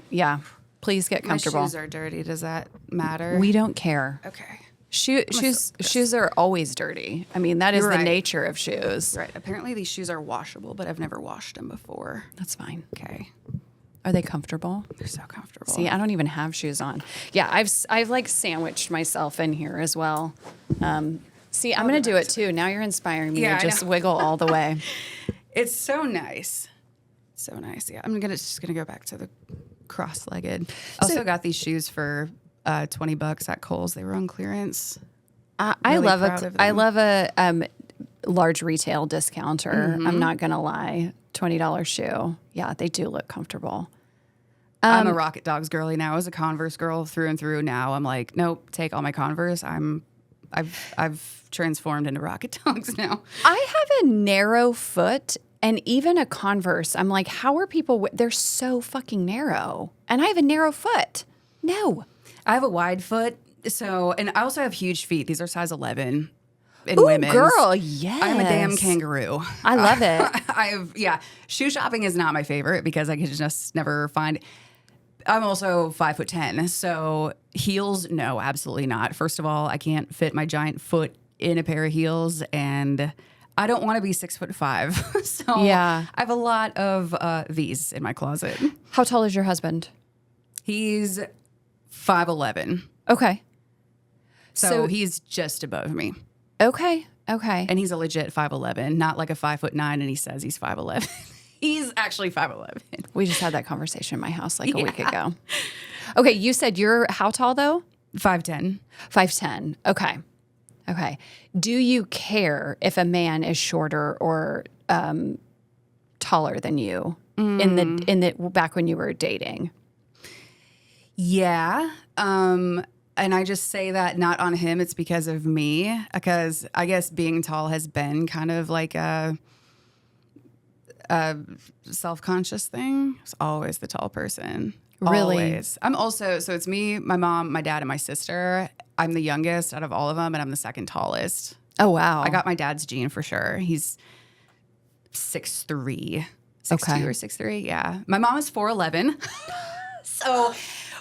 yeah. Please get comfortable. My shoes are dirty. Does that matter? We don't care. Okay. Shoes are always dirty. That is You're the right. nature of shoes. Right. Apparently these shoes are washable, but I've never washed them before. That's fine. Okay. Are they comfortable? They're so comfortable. See, I don't even have shoes on. Yeah, I've like sandwiched myself in here as well. See, I'm going to do it too. Now you're inspiring me Yeah, to I just know. wiggle all the way. It's so nice. So nice. Yeah. I'm just going to go back to the cross-legged. Also got these shoes for $20 at Kohl's. They were on clearance. I Really love proud of I them. love a large retail discounter. I'm not going to lie. $20 shoe. Yeah, they do look comfortable. I'm a Rocket Dogs girly now. I was a Converse girl through and through. Now I'm like, nope, take all my Converse. I've transformed into Rocket Dogs now. I have a narrow foot, and even a Converse. I'm like, how are people? They're so fucking narrow, and I have a narrow foot. No. I have a wide foot, and I also have huge feet. These are size 11 in Ooh, women's. girl, yes. I'm a damn kangaroo. I love it. Shoe shopping is not my favorite because I could just never find. I'm also 5'10", so heels, no, absolutely not. First of all, I can't fit my giant foot in a pair of heels, and I don't want to be 6'5". So Yeah. I have a lot of these in my closet. How tall is your husband? He's 5'11", Okay. so he's just above me. Okay. Okay. And he's a legit 5'11", not like a 5'9", and he says he's 5'11". He's actually 5'11". We just had that conversation in my house like a week ago. Okay, you said you're how tall though? 5'10". 5'10". Okay. Okay. Do you care if a man is shorter or taller than you in the back when you were dating? Yeah. And I just say that not on him, it's because of me. Because I guess being tall has been kind of like a self-conscious thing. It's always the tall person. Really? Always. I'm also, so it's me, my mom, my dad, and my sister. I'm the youngest out of all of them, and I'm the second tallest. Oh, wow. I got my dad's gene for sure. He's 6'3", 6'2", Okay. or 6'3". Yeah. My mom is 4'11". So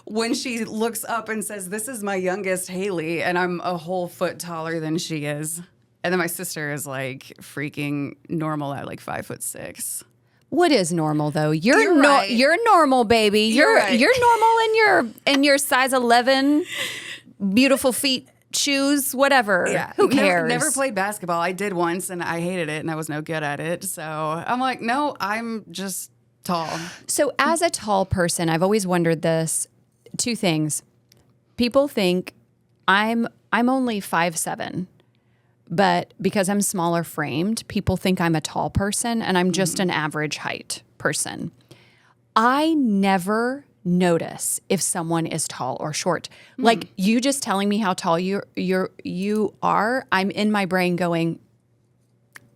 when she looks up and says, "This is my youngest Hayley," and I'm a whole foot taller than she is. And then my sister is like freaking normal at like 5'6". What is normal though? You're right. You're normal, baby. You're right. You're normal in your size 11, beautiful feet, shoes, whatever. Yeah. Who cares? Never played basketball. I did once and I hated it and I was no good at it. So I'm like, no, I'm just tall. So as a tall person, I've always wondered this. Two things. People think I'm only 5'7". But because I'm smaller framed, people think I'm a tall person and I'm just an average height person. I never notice if someone is tall or short. Like you just telling me how tall you are, I'm in my brain going,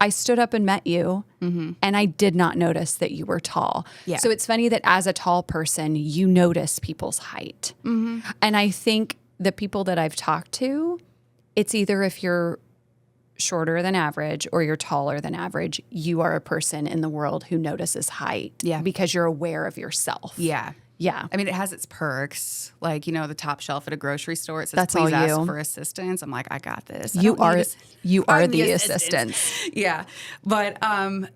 I stood up and met you and I did not notice that you were tall. Yeah. So it's funny that as a tall person, you notice people's height. And I think the people that I've talked to, it's either if you're shorter than average or you're taller than average, you are a person in the world who notices height. Yeah. Because you're aware of yourself. Yeah. Yeah. I mean, it has its perks. Like, the top shelf at a grocery store, it says, That's "Please all ask you. for assistance." I'm like, I got this. I You don't need are this. you are I'm the assistant. Yeah. But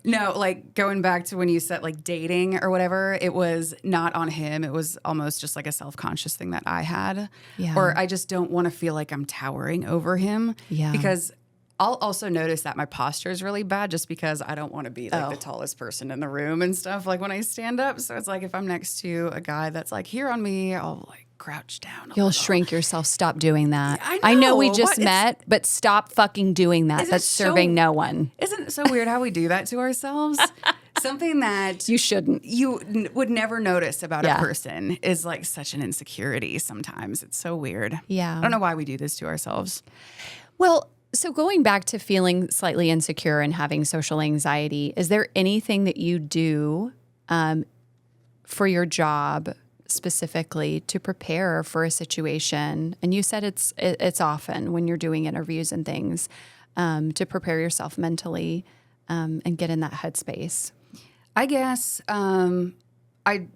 no, like going back to when you said like dating or whatever, it was not on him. It was almost just like a self-conscious thing that I had. Yeah. Or I just don't want to feel like I'm towering over him. Yeah. Because I'll also notice that my posture is really bad just because I don't want to be like the tallest person in the room and stuff, like when I stand up. So it's like if I'm next to a guy that's like here on me, I'll like crouch down. You'll shrink yourself. Stop doing that. I know we know, just but met, but stop fucking doing that. Isn't That's it serving no one. Isn't it so weird how we do that to ourselves? Something that You shouldn't. you would never notice about Yeah. a person is like such an insecurity sometimes. It's so weird. Yeah. I don't know why we do this to ourselves. Well, so going back to feeling slightly insecure and having social anxiety, is there anything that you do for your job specifically to prepare for a situation? And you said it's often when you're doing interviews and things to prepare yourself mentally and get in that headspace. I guess I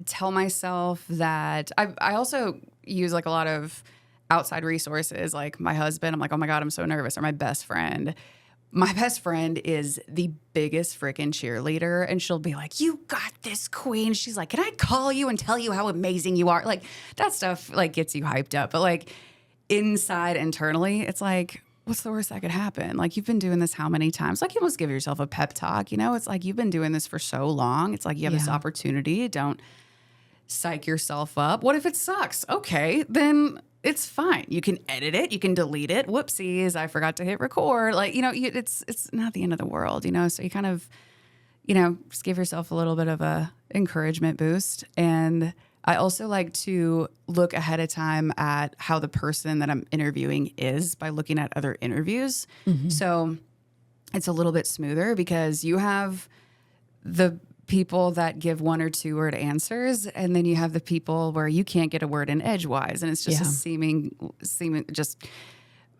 tell myself that I also use like a lot of outside resources, like my husband. I'm like, oh my God, I'm so nervous. Or my best friend. My best friend is the biggest freaking cheerleader. And she'll be like, "You got this, queen." She's like, "Can I call you and tell you how amazing you are?" Like that stuff like gets you hyped up. But like internally, it's like, what's the worst that could happen? Like, you've been doing this how many times? Like, you almost give yourself a pep talk. It's like you've been doing this for so long. It's like you have this opportunity. Don't psych yourself up. What if it sucks? Okay, then it's fine. You can edit it. You can delete it. Whoopsies, I forgot to hit record. Like, it's not the end of the world, So you kind of, just give yourself a little bit of a encouragement boost. And I also like to look ahead of time at how the person that I'm interviewing is by looking at other interviews. So it's a little bit smoother because you have the people that give one or two word answers, and then you have the people where you can't get a word in edgewise, and it's just a seeming just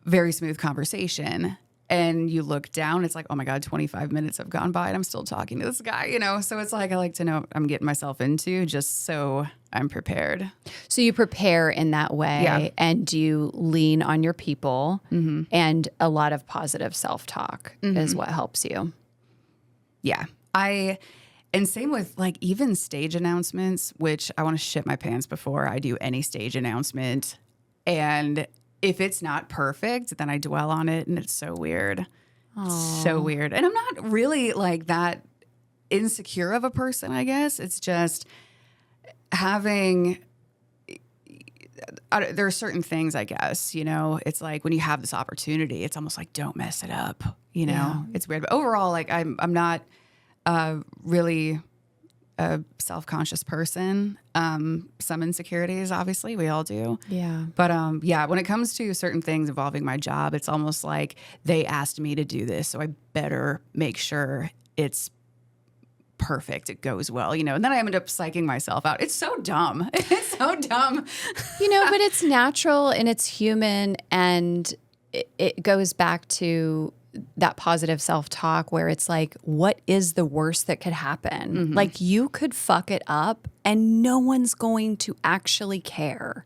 very smooth conversation. And you look down, it's like, oh my God, 25 minutes have gone by and I'm still talking to this guy, So it's like I like to know what I'm getting myself into just so I'm prepared. So you prepare in that way and you lean on your people and a lot of positive self-talk is what helps you. Yeah. And same with like even stage announcements, which I want to shit my pants before I do any stage announcement. And if it's not perfect, then I dwell on it and it's so weird. It's so weird. And I'm not really like that insecure of a person, I guess. It's just having there are certain things, I guess, it's like when you have this opportunity, it's almost like, don't mess it up. It's weird. But overall, like I'm not really a self-conscious person. Some insecurities, obviously, we all do. Yeah. But when it comes to certain things involving my job, it's almost like they asked me to do this, so I better make sure it's perfect. It goes well, and then I end up psyching myself out. It's so dumb. It's so dumb. But it's natural and it's human, and it goes back to that positive self-talk where it's like, what is the worst that could happen? Mm-hmm. Like, you could fuck it up and no one's going to actually care.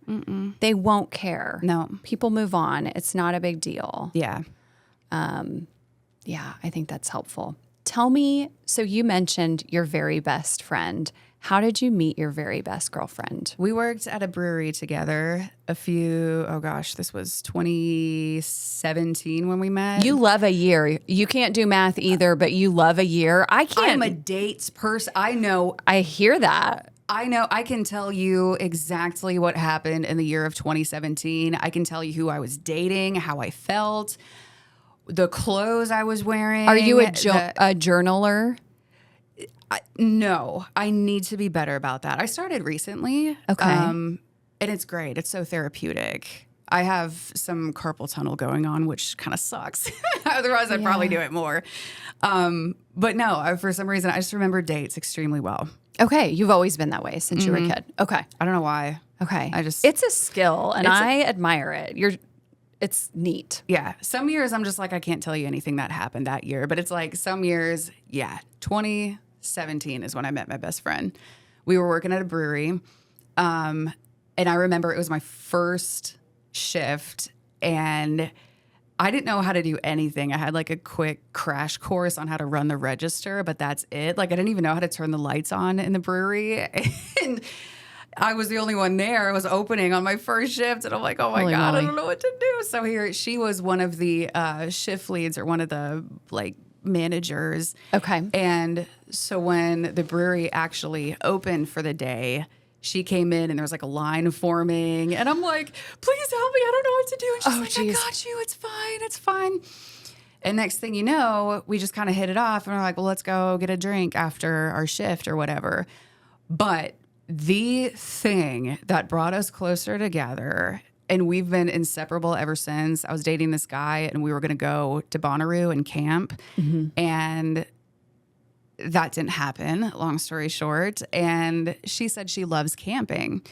They won't care. No. People move on. It's not a big deal. Yeah. Yeah, I think that's helpful. Tell me, so you mentioned your very best friend. How did you meet your very best girlfriend? We worked at a brewery together this was 2017 when we met. You love a year. You can't do math either, but you love a year. I can't. I'm a dates person. I know. I hear that. I know. I can tell you exactly what happened in the year of 2017. I can tell you who I was dating, how I felt, the clothes I was wearing. Are you a journaler? No, I need to be better about that. I started recently. Okay. And it's great. It's so therapeutic. I have some carpal tunnel going on, which kind of sucks. Otherwise, I'd probably do it more. But no, for some reason, I just remember dates extremely well. Okay. You've always been that way since you were a kid. Okay. I don't know why. Okay. It's a skill, and I admire it. It's neat. Yeah. Some years I'm just like, I can't tell you anything that happened that year. But it's like some years, 2017 is when I met my best friend. We were working at a brewery. And I remember it was my first shift, and I didn't know how to do anything. I had like a quick crash course on how to run the register, but that's it. Like, I didn't even know how to turn the lights on in the brewery. And I was the only one there. I was opening on my first shift, and I'm like, oh my Holy God, moly. I don't know what to do. So she was one of the shift leads, or one of the managers. Okay. And so when the brewery actually opened for the day, she came in and there was like a line forming, and I'm like, please help me. I don't know what to do. And she's like, I got you. It's fine. It's fine. And next thing you know, we just kind of hit it off, and we're like, well, let's go get a drink after our shift or whatever. But the thing that brought us closer together, and we've been inseparable ever since. I was dating this guy, and we were going to go to Bonnaroo and camp. And that didn't happen, long story short. And she said she loves camping.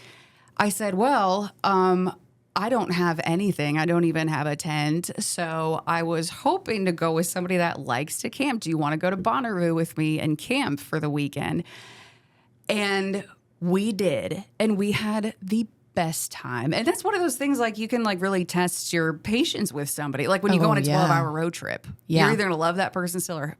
I said, well, I don't have anything. I don't even have a tent. So I was hoping to go with somebody that likes to camp. Do you want to go to Bonnaroo with me and camp for the weekend? And we did. And we had the best time. And that's one of those things, like, you can really test your patience with somebody. Like when you go on a 12-hour road trip, you're either going to love that person still or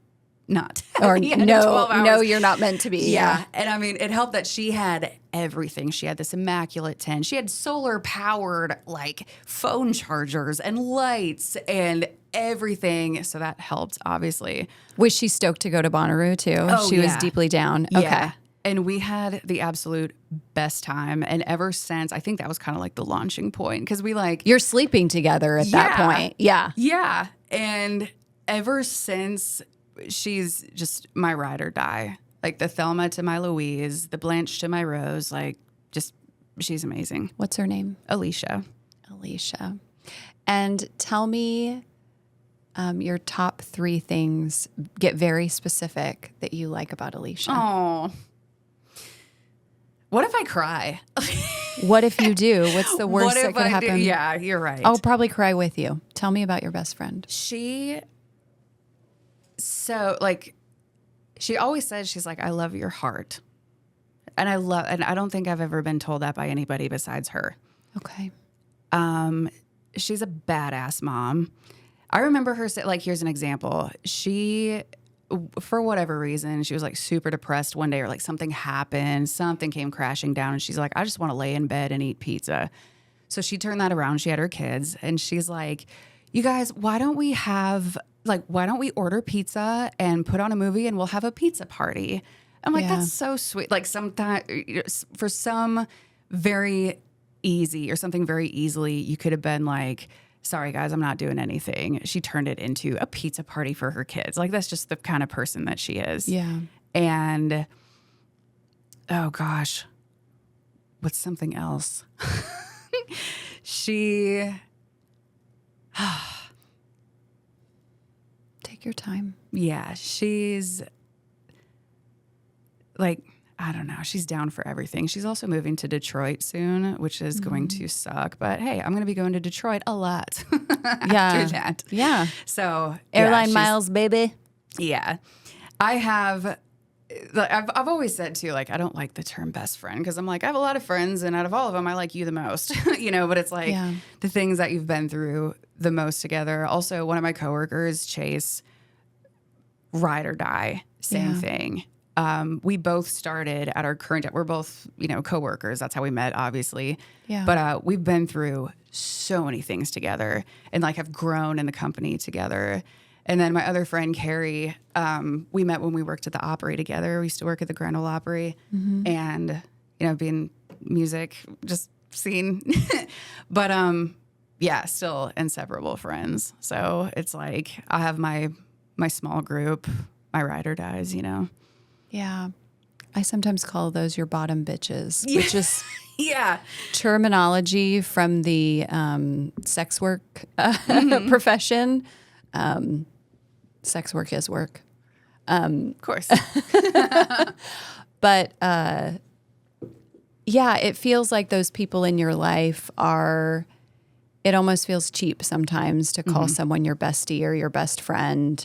not. Or no, you're not meant to be. Yeah. And I mean, it helped that she had everything. She had this immaculate tent. She had solar powered phone chargers and lights and everything. So that helped, obviously. Was she stoked to go to Bonnaroo too? Oh, she was deeply down. Yeah. Okay. And we had the absolute best time. And ever since, I think that was kind of the launching point, because we You're sleeping together at that point. Yeah. Yeah. And ever since, she's just my ride or die. Like the Thelma to my Louise, the Blanche to my Rose. She's amazing. What's her name? Alicia. And tell me your top 3 things. Get very specific that you like about Alicia. Oh. What if I cry? What if you do? What's the worst that could happen? Yeah, you're right. I'll probably cry with you. Tell me about your best friend. She always says, she's like, I love your heart. And I don't think I've ever been told that by anybody besides her. Okay. She's a badass mom. I remember her say, here's an example. She, for whatever reason, she was super depressed one day, or something happened, something came crashing down, and she's like, I just want to lay in bed and eat pizza. So she turned that around. She had her kids, and she's like, you guys, why don't we order pizza and put on a movie, and we'll have a pizza party? I'm like, that's so sweet. Sometimes, for some very easy or something very easily, you could have been like, sorry guys, I'm not doing anything. She turned it into a pizza party for her kids. Like, that's just the kind of person that she is. Yeah. And oh gosh, what's something else? She Take your time. yeah, she's like, I don't know. She's down for everything. She's also moving to Detroit soon, which is going to suck. But hey, I'm going to be going to Detroit a lot after that. Yeah. So Airline miles, baby. Yeah. I have, I've always said too, like, I don't like the term best friend because I'm like, I have a lot of friends and out of all of them, I like you the most, but it's like the things that you've been through the most together. Also, one of my coworkers, Chase, ride or die, same thing. We both started at our current job. We're both, coworkers. That's how we met, obviously. Yeah. But we've been through so many things together and like have grown in the company together. And then my other friend, Carrie, we met when we worked at the Opry together. We used to work at the Grand Ole Opry and, being music, just scene. But still inseparable friends. So it's like I have my small group, my ride or dies, Yeah. I sometimes call those your bottom bitches, which is yeah, terminology from the sex work profession. Sex work is work. of course. But it feels like those people in your life it almost feels cheap sometimes to call someone your bestie or your best friend.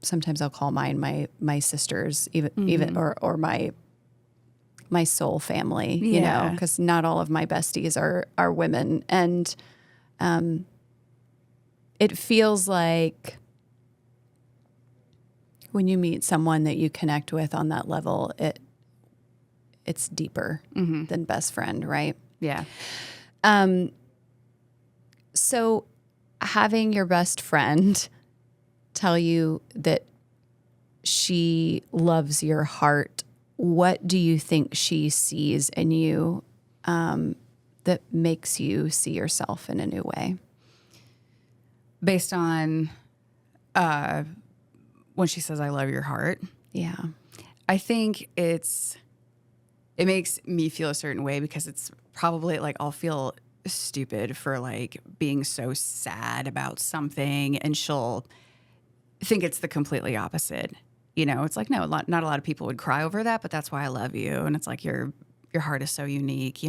Sometimes I'll call mine my sisters, even or my soul family, because not all of my besties are women, and it feels like when you meet someone that you connect with on that level, it's deeper than best friend, right? Yeah. So having your best friend tell you that she loves your heart, what do you think she sees in you that makes you see yourself in a new way? Based on when she says, I love your heart. Yeah. I think it makes me feel a certain way because it's probably like I'll feel stupid for like being so sad about something and she'll think it's the completely opposite. It's like, no, not a lot of people would cry over that, but that's why I love you. And it's like your heart is so unique,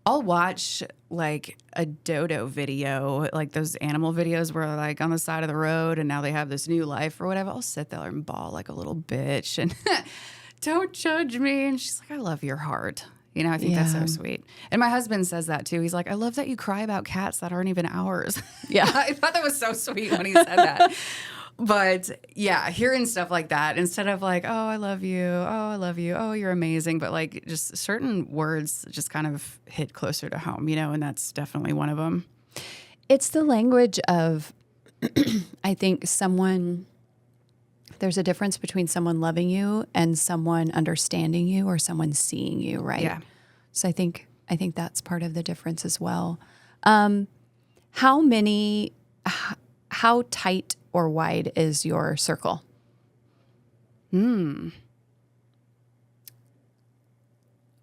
I'll watch like a dodo video, like those animal videos where they're like on the side of the road and now they have this new life or whatever. I'll sit there and bawl like a little bitch and don't judge me. And she's like, I love your heart. I think that's so sweet. And my husband says that too. He's like, I love that you cry about cats that aren't even ours. Yeah. I thought that was so sweet when he said that. But yeah, hearing stuff like that instead of like, oh, I love you. Oh, I love you. Oh, you're amazing. But like just certain words just kind of hit closer to home, and that's definitely one of them. It's the language of, I think there's a difference between someone loving you and someone understanding you or someone seeing you, right? Yeah. So I think that's part of the difference as well. How tight or wide is your circle?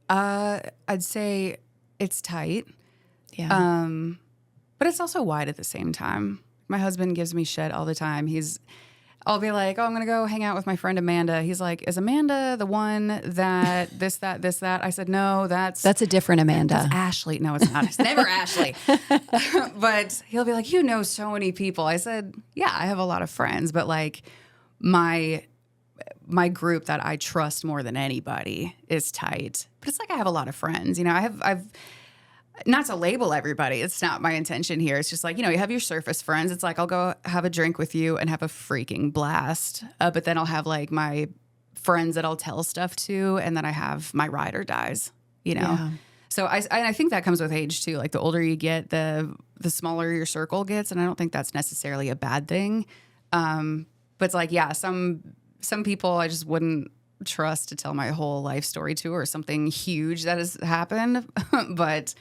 I'd say it's tight. Yeah. But it's also wide at the same time. My husband gives me shit all the time. I'll be like, oh, I'm going to go hang out with my friend Amanda. He's like, is Amanda the one that this, that? I said, no, that's a different Amanda. That's Ashley. No, it's not. It's never Ashley. But he'll be like, so many people. I said, yeah, I have a lot of friends, but like my group that I trust more than anybody is tight. But it's like I have a lot of friends. I've not to label everybody. It's not my intention here. It's just like, you have your surface friends. It's like, I'll go have a drink with you and have a freaking blast. But then I'll have like my friends that I'll tell stuff to. And then I have my ride or dies, Yeah. So I think that comes with age too. Like the older you get, the smaller your circle gets. And I don't think that's necessarily a bad thing. But it's like, yeah, some people I just wouldn't trust to tell my whole life story to or something huge that has happened. But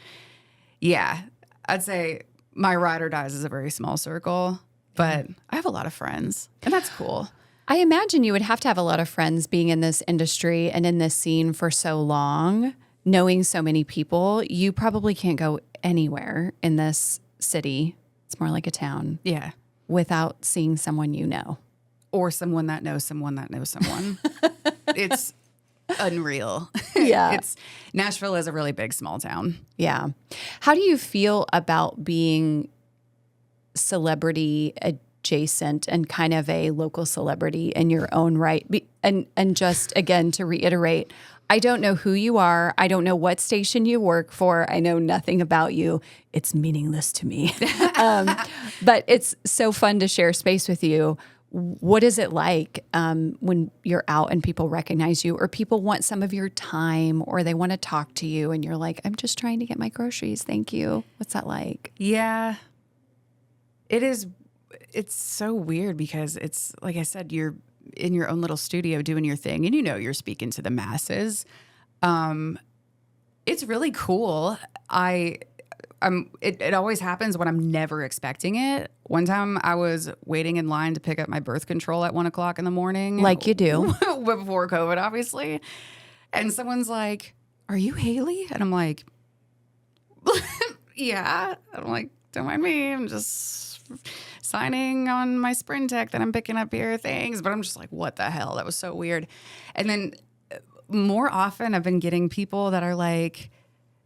yeah, I'd say my ride or dies is a very small circle, but I have a lot of friends and that's cool. I imagine you would have to have a lot of friends being in this industry and in this scene for so long, knowing so many people. You probably can't go anywhere in this city. It's more like a town. Yeah. Without seeing someone you know. Or someone that knows someone that knows someone. It's unreal. Yeah. Nashville is a really big small town. Yeah. How do you feel about being celebrity adjacent and kind of a local celebrity in your own right? And just, again, to reiterate, I don't know who you are. I don't know what station you work for. I know nothing about you. It's meaningless to me. But it's so fun to share space with you. What is it like when you're out and people recognize you or people want some of your time or they want to talk to you and you're like, I'm just trying to get my groceries. Thank you. What's that like? Yeah. It is. It's so weird because it's, like I said, you're in your own little studio doing your thing and you're speaking to the masses. It's really cool. It always happens when I'm never expecting it. One time I was waiting in line to pick up my birth control at 1:00 in the morning. Like you do. Before COVID, obviously. And someone's like, "Are you Hayley?" And I'm like, "Yeah." And I'm like, "Don't mind me. I'm just signing on my Sprint Tech that I'm picking up here things." But I'm just like, what the hell? That was so weird. And then more often I've been getting people that are like,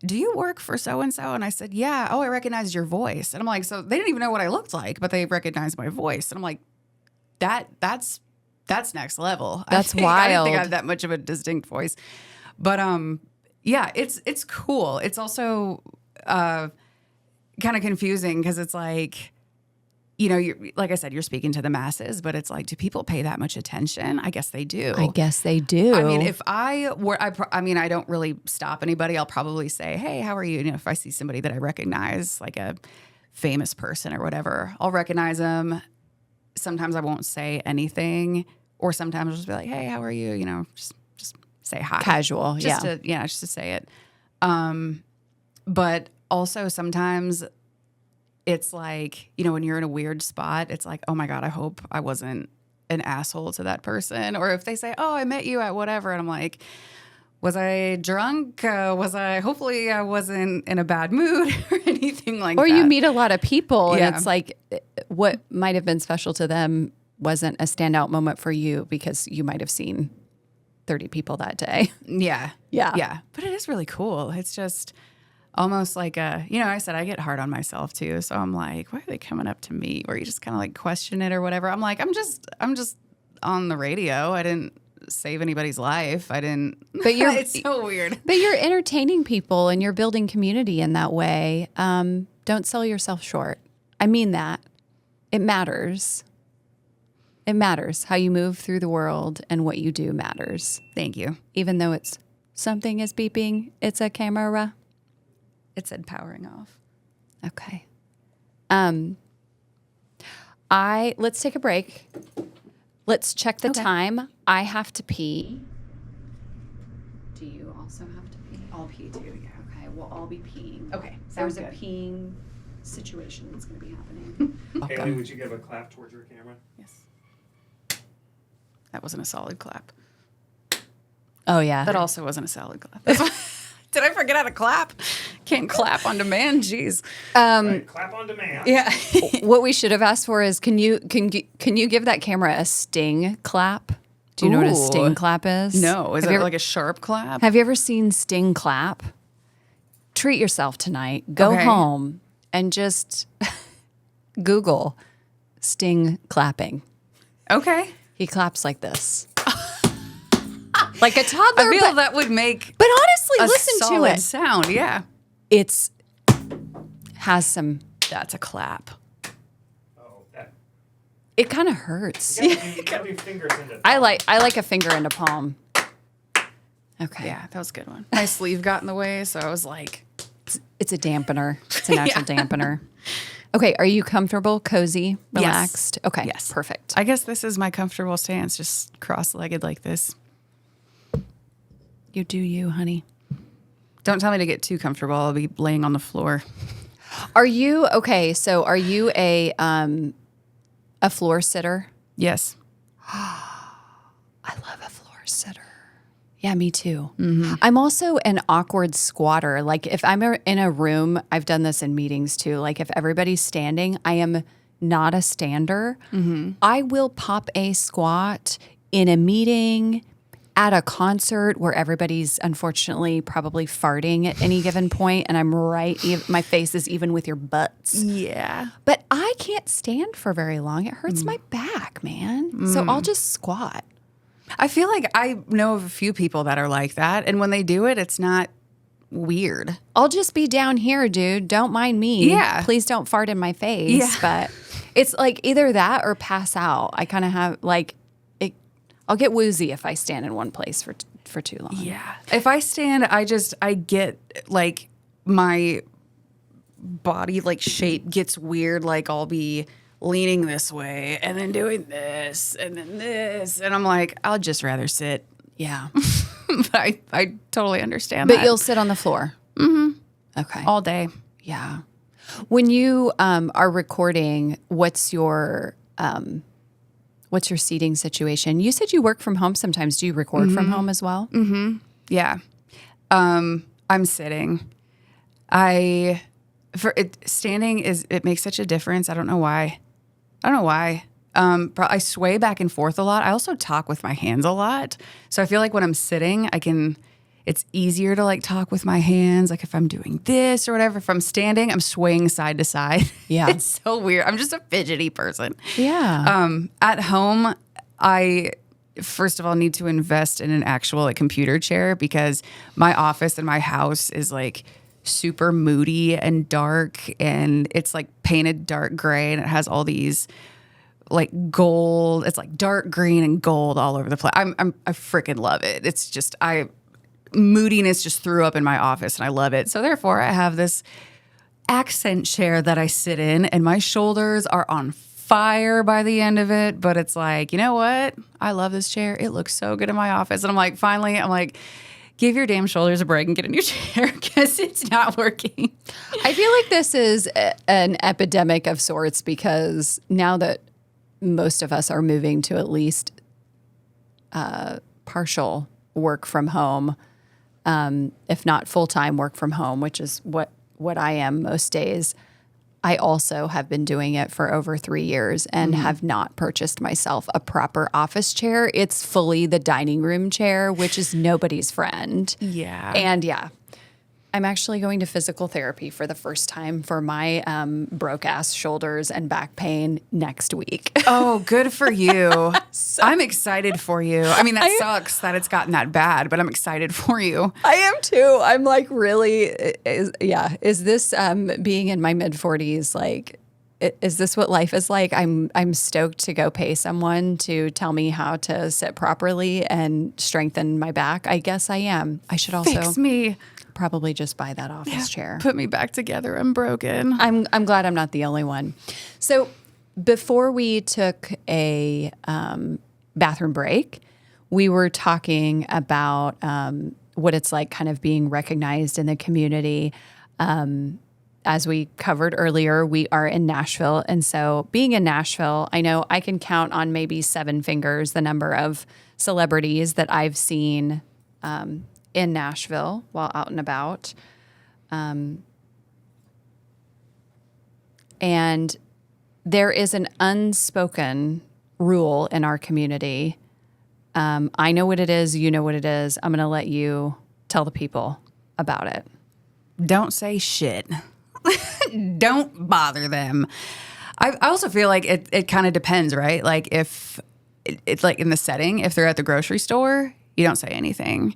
"Do you work for so-and-so?" And I said, "Yeah." "Oh, I recognized your voice." And I'm like, so they didn't even know what I looked like, but they recognized my voice. And I'm like, that's next level. That's wild. I didn't think I had that much of a distinct voice. But yeah, it's cool. It's also kind of confusing because it's like, you're, like I said, you're speaking to the masses, but it's like, do people pay that much attention? I guess they do. I guess they do. I mean, if I were, I don't really stop anybody. I'll probably say, "Hey, how are you?" If I see somebody that I recognize, like a famous person or whatever, I'll recognize them. Sometimes I won't say anything, or sometimes I'll just be like, "Hey, how are you?" Just say hi. Casual, just to say it. But also sometimes it's like, when you're in a weird spot, it's like, oh my God, I hope I wasn't an asshole to that person. Or if they say, "Oh, I met you at whatever." And I'm like, was I drunk? Hopefully I wasn't in a bad mood or anything like that. Or you meet a lot of people Yeah. and it's like what might have been special to them wasn't a standout moment for you because you might have seen 30 people that day. Yeah. Yeah. Yeah. But it is really cool. It's just almost like I said, I get hard on myself too. So I'm like, why are they coming up to me? Or you just kind of like question it or whatever. I'm like, I'm just on the radio. I didn't save anybody's life. I didn't. But it's so weird. But you're entertaining people and you're building community in that way. Don't sell yourself short. I mean that. It matters. It matters. How you move through the world and what you do matters. Thank you. Even though it's something is beeping, it's a camera. It said powering off. Okay. Let's take a break. Let's check the time. I have to pee. Do you also have to pee? I'll pee too, yeah. Okay, we'll all be peeing. Okay, There's sounds a good. peeing situation that's going to be happening. Hayley, would you give a clap towards your camera? Yes. That wasn't a solid clap. Oh, yeah. That also wasn't a solid clap. Did I forget how to clap? Can't clap on demand. Jeez. Right, clap on demand. Yeah. What we should have asked for is can you give that camera a sting clap? Do you know what a Ooh. sting clap is? No. Is Have it you ever- like a sharp clap? Have you ever seen sting clap? Treat yourself tonight. Go Okay. home and just Google sting clapping. Okay. He claps like this. Like a toddler. I feel but, that would make but honestly, a listen to solid it. sound. Yeah. It's has some. That's a clap. Oh, that. It kind of hurts. You gotta do fingers into. I like a finger in a palm. Okay. Yeah, that was a good one. My sleeve got in the way, so I was like, It's a dampener. It's a natural dampener. Okay, are you comfortable, cozy, relaxed? Okay, Yes. perfect. I guess this is my comfortable stance, just cross-legged like this. You do you, honey. Don't tell me to get too comfortable. I'll be laying on the floor. Are you okay? So are you a floor sitter? Yes. I love a floor sitter. Yeah, me too. Mm-hmm. I'm also an awkward squatter. Like if I'm in a room, I've done this in meetings too. Like if everybody's standing, I am not a stander. Mm-hmm. I will pop a squat in a meeting, at a concert where everybody's unfortunately probably farting at any given point, and I'm right, my face is even with your butts. Yeah. But I can't stand for very long. It hurts my back, man. So I'll just squat. I feel like I know of a few people that are like that, and when they do it, it's not weird. I'll just be down here, dude. Don't mind me. Yeah. Please don't fart in my face. Yeah. But it's like either that or pass out. I kind of have like, I'll get woozy if I stand in one place for too long. Yeah. If I stand, I get like my body like shape gets weird. Like I'll be leaning this way and then doing this and then this. And I'm like, I'll just rather sit. Yeah. But I totally understand But that. you'll sit on the floor. Mm-hmm. Okay. All day. Yeah. When you are recording, what's your seating situation? You said you work from home sometimes. Do you record from home as well? Mm-hmm. Yeah. I'm sitting. Standing it makes such a difference. I don't know why. I sway back and forth a lot. I also talk with my hands a lot. So I feel like when I'm sitting, it's easier to like talk with my hands. Like if I'm doing this or whatever, if I'm standing, I'm swaying side to side. Yeah. It's so weird. I'm just a fidgety person. Yeah. At home, I first of all need to invest in an actual like computer chair because my office and my house is like super moody and dark, and it's like painted dark gray, and it has all these like gold. It's like dark green and gold all over the place. I freaking love it. It's just moodiness just threw up in my office, and I love it. So therefore, I have this accent chair that I sit in, and my shoulders are on fire by the end of it. But it's like, you know what? I love this chair. It looks so good in my office. And I'm like, give your damn shoulders a break and get a new chair because it's not working. I feel like this is an epidemic of sorts because now that most of us are moving to at least partial work from home, if not full-time work from home, which is what I am most days. I also have been doing it for over 3 years and have not purchased myself a proper office chair. It's fully the dining room chair, which is nobody's friend. Yeah. And yeah, I'm actually going to physical therapy for the first time for my broke-ass shoulders and back pain next week. Oh, good for you. I'm excited for you. I mean, that sucks that it's gotten that bad, but I'm excited for you. I am too. I'm like, really, is this being in my mid-40s, like, is this what life is like? I'm stoked to go pay someone to tell me how to sit properly and strengthen my back. I guess I am. I should also Fix me. probably just buy that office chair. Put me back together. I'm broken. I'm glad I'm not the only one. So before we took a bathroom break, we were talking about what it's like kind of being recognized in the community. As we covered earlier, we are in Nashville. And so being in Nashville, I know I can count on maybe 7 fingers the number of celebrities that I've seen in Nashville while out and about. And there is an unspoken rule in our community. I know what it is. You know what it is. I'm going to let you tell the people about it. Don't say shit. Don't bother them. I also feel like it kind of depends, right? Like if it's like in the setting, if they're at the grocery store, you don't say anything.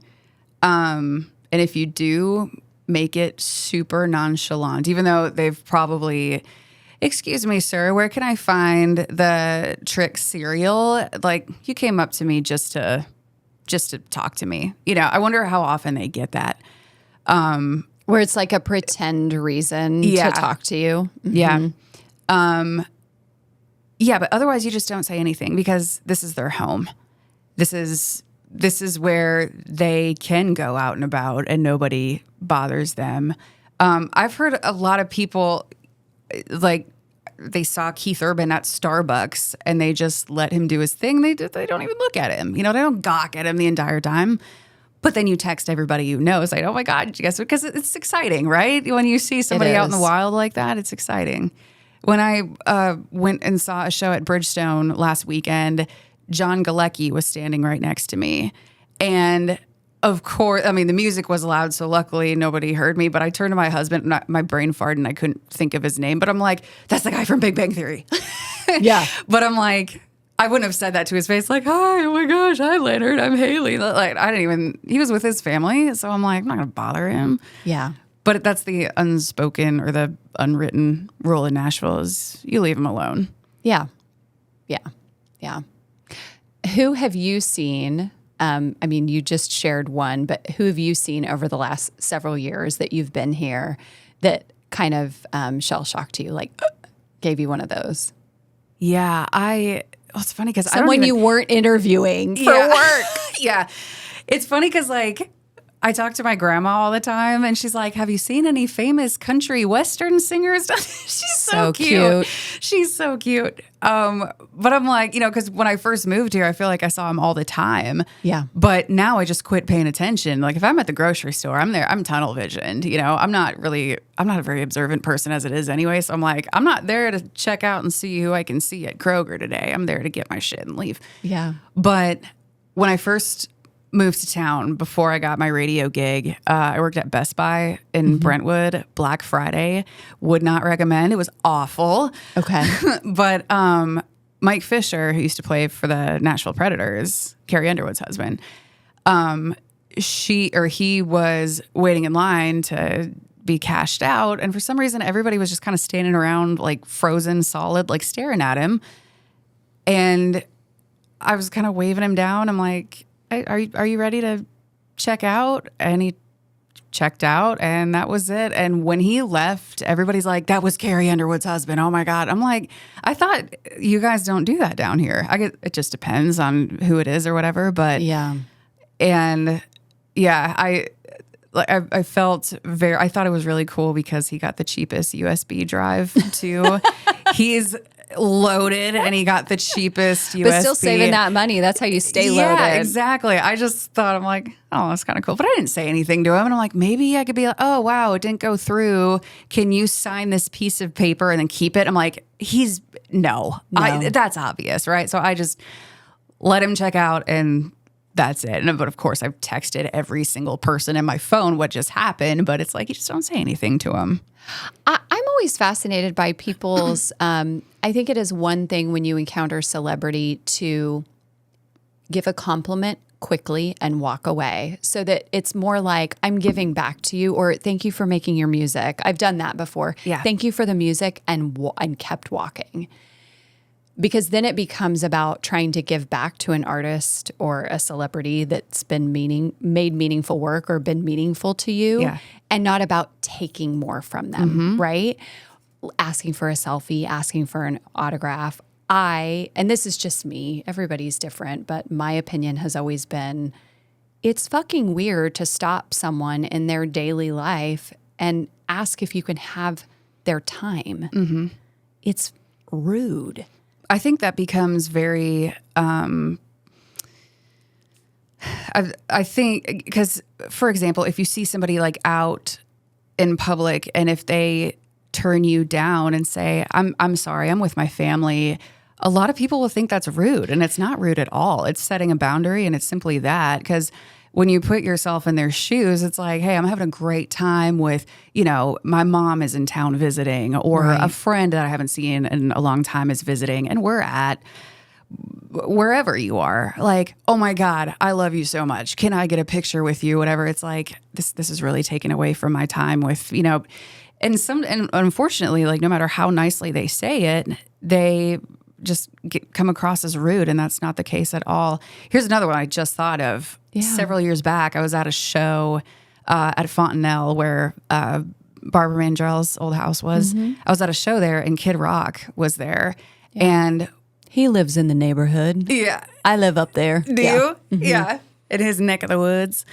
And if you do, make it super nonchalant, even though they've probably, excuse me, sir, where can I find the Trick cereal? Like you came up to me just to talk to me. You know, I wonder how often they get that. Where it's like a pretend reason to talk to you. Mm-hmm. Yeah. Yeah, but otherwise you just don't say anything because this is their home. This is this is where they can go out and about and nobody bothers them. I've heard a lot of people, like, they saw Keith Urban at Starbucks and they just let him do his thing. They don't even look at him. They don't gawk at him the entire time. But then you text everybody you know, it's like, oh my God, guess, because it's exciting, right? When you see somebody out in the wild like that, it's exciting. When I went and saw a show at Bridgestone last weekend, John Galecki was standing right next to me. And of course, the music was loud, so luckily nobody heard me. But I turned to my husband, and my brain farted, and I couldn't think of his name. But I'm like, that's the guy from Big Bang Theory. Yeah. But I'm like, I wouldn't have said that to his face, like, hi, oh my gosh, hi, Leonard, I'm Hayley. Like, he was with his family, so I'm like, I'm not going to bother him. Yeah. But that's the unspoken or the unwritten rule in Nashville is you leave him alone. Yeah. Yeah. Yeah. Who have you seen? You just shared one, but who have you seen over the last several years that you've been here that kind of shell-shocked you, like gave you one of those? Yeah, it's funny because someone you weren't interviewing for work. Yeah. It's funny because, like, I talk to my grandma all the time, and she's like, have you seen any famous country western singers? She's so cute. She's so cute. But I'm like, because when I first moved here, I feel like I saw him all the time. Yeah. But now I just quit paying attention. Like, if I'm at the grocery store, I'm there, I'm tunnel visioned. I'm not a very observant person as it is anyway. So I'm like, I'm not there to check out and see who I can see at Kroger today. I'm there to get my shit and leave. Yeah. But when I first moved to town, before I got my radio gig, I worked at Best Buy in Brentwood. Black Friday, would not recommend. It was awful. Okay. But Mike Fisher, who used to play for the Nashville Predators, Carrie Underwood's husband, he was waiting in line to be cashed out, and for some reason everybody was just kind of standing around like frozen solid, like staring at him. And I was kind of waving him down. I'm like, Are you ready to check out? And he checked out, and that was it. And when he left, everybody's like, that was Carrie Underwood's husband. Oh my God. I'm like, I thought you guys don't do that down here. It just depends on who it is or whatever. But yeah. And yeah, I felt I thought it was really cool because he got the cheapest USB drive too. He's loaded and he got the cheapest USB. But still saving that money. That's how you stay loaded. Yeah, exactly. I just thought, I'm like, oh, that's kind of cool. But I didn't say anything to him. And I'm like, maybe I could be like, oh, wow, it didn't go through. Can you sign this piece of paper and then keep it? I'm like, no. That's obvious, right? So I just let him check out and that's it. But of course, I've texted every single person in my phone what just happened. But it's like, you just don't say anything to him. I'm always fascinated by people's, I think it is one thing when you encounter celebrity to give a compliment quickly and walk away so that it's more like, I'm giving back to you, or thank you for making your music. I've done that before. Yeah. Thank you for the music, and kept walking. Because then it becomes about trying to give back to an artist or a celebrity that's been made meaningful work or been meaningful to you, yeah. And not about taking more from them, right? Asking for a selfie, asking for an autograph. And this is just me, everybody's different, but my opinion has always been, it's fucking weird to stop someone in their daily life and ask if you can have their time. Mm-hmm. It's rude. I think that becomes very, I think, because, for example, if you see somebody like out in public and if they turn you down and say, I'm sorry, I'm with my family, a lot of people will think that's rude, and it's not rude at all. It's setting a boundary, and it's simply that, because when you put yourself in their shoes, it's like, hey, I'm having a great time with, my mom is in town visiting, or right. A friend that I haven't seen in a long time is visiting, and we're at wherever you are. Like, oh my God, I love you so much. Can I get a picture with you? Whatever. It's like, this is really taken away from my time with, and unfortunately, like, no matter how nicely they say it, they just come across as rude, and that's not the case at all. Here's another one I just thought of. Yeah. Several years back, I was at a show at Fontanelle where Barbara Mandrell's old house was. Mm-hmm. I was at a show there, and Kid Rock was there. Yeah. And he lives in the neighborhood. Yeah. I live up there. Do you? Mm-hmm. Yeah. in his neck of the woods.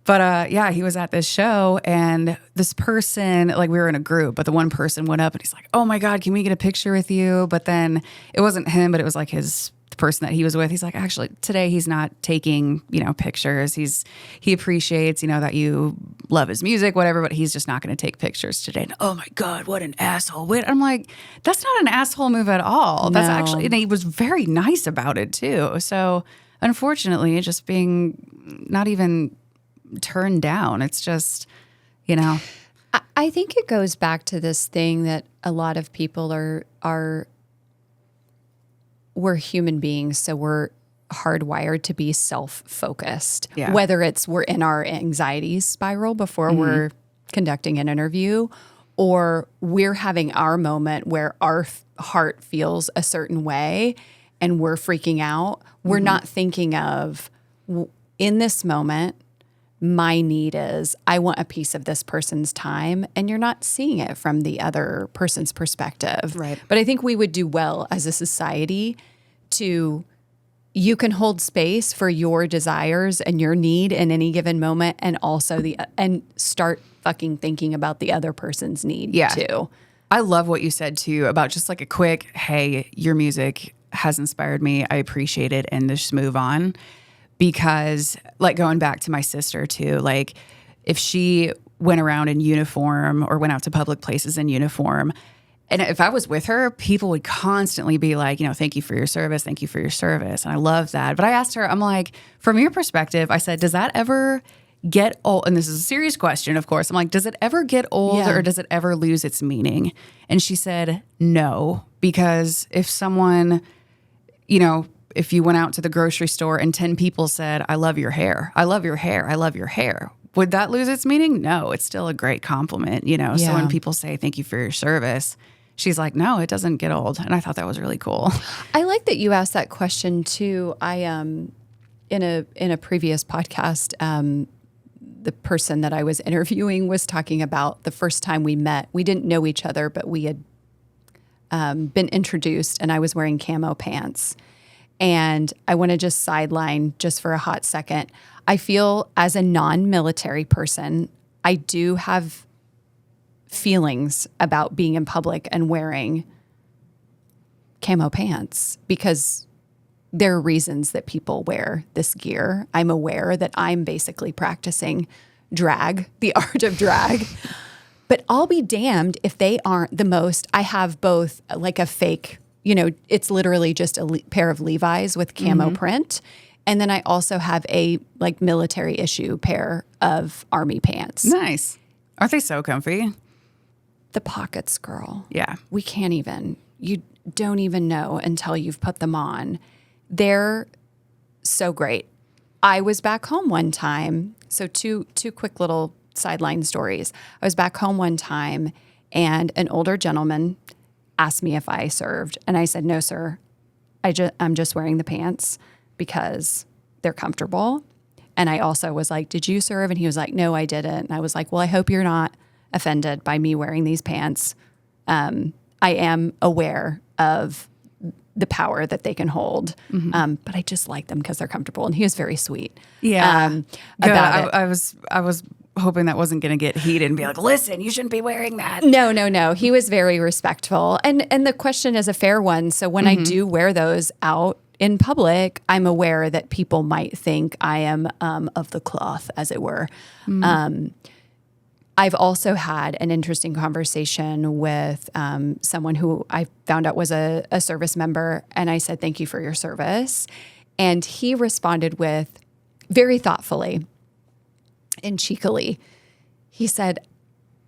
But yeah, he was at this show, and this person, like, we were in a group, but the one person went up and he's like, "Oh my God, can we get a picture with you?" But then it wasn't him, but it was like the person that he was with. He's like, "Actually, today he's not taking, pictures. He appreciates, that you love his music, whatever, but he's just not going to take pictures today." And, oh my God, what an asshole. I'm like, that's not an asshole move at all. That's actually, and he was very nice about it too. So unfortunately, just being not even turned down. It's just, I think it goes back to this thing that a lot of people we're human beings, so we're hardwired to be self-focused. Yeah. Whether it's we're in our anxiety spiral before we're conducting an interview, or we're having our moment where our heart feels a certain way and we're freaking out. We're not thinking of, in this moment, my need is, I want a piece of this person's time, and you're not seeing it from the other person's perspective. Right. But I think we would do well as a society you can hold space for your desires and your need in any given moment, and also and start fucking thinking about the other person's need too. I love what you said too about just like a quick, "Hey, your music has inspired me. I appreciate it," and just move on. Because, like, going back to my sister too, like, if she went around in uniform or went out to public places in uniform, and if I was with her, people would constantly be like, "Thank you for your service. Thank you for your service." And I love that. But I asked her, I'm like, from your perspective, I said, does that ever get old? And this is a serious question, of course. I'm like, does it ever get old or does it ever lose its meaning? And she said, no, because if someone, if you went out to the grocery store and 10 people said, "I love your hair. I love your hair. I love your hair," would that lose its meaning? No, it's still a great compliment, So when people say, "Thank you for your service," she's like, no, it doesn't get old. And I thought that was really cool. I like that you asked that question too. I in a previous podcast, the person that I was interviewing was talking about the first time we met. We didn't know each other, but we had been introduced, and I was wearing camo pants. And I want to just sideline just for a hot second. I feel as a non-military person, I do have feelings about being in public and wearing camo pants, because there are reasons that people wear this gear. I'm aware that I'm basically practicing drag, the art of drag. But I'll be damned if they aren't the most. I have both like a fake, it's literally just a pair of Levi's with camo print. And then I also have a like military issue pair of army pants. Nice. Aren't they so comfy? The pockets, girl. Yeah. You don't even know until you've put them on. They're so great. I was back home one time. So two quick little sideline stories. I was back home one time, and an older gentleman asked me if I served. And I said, "No, sir. I'm just wearing the pants because they're comfortable." And I also was like, "Did you serve?" And he was like, "No, I didn't." And I was like, "Well, I hope you're not offended by me wearing these pants. I am aware of the power that they can hold. But I just like them because they're comfortable." And he was very sweet. Yeah. About it. I was hoping that wasn't going to get heated and be like, "Listen, you shouldn't be wearing that." No. He was very respectful. And the question is a fair one. So when I do wear those out in public, I'm aware that people might think I am of the cloth, as it were. I've also had an interesting conversation with someone who I found out was a service member, and I said, "Thank you for your service." And he responded with, very thoughtfully and cheekily, he said,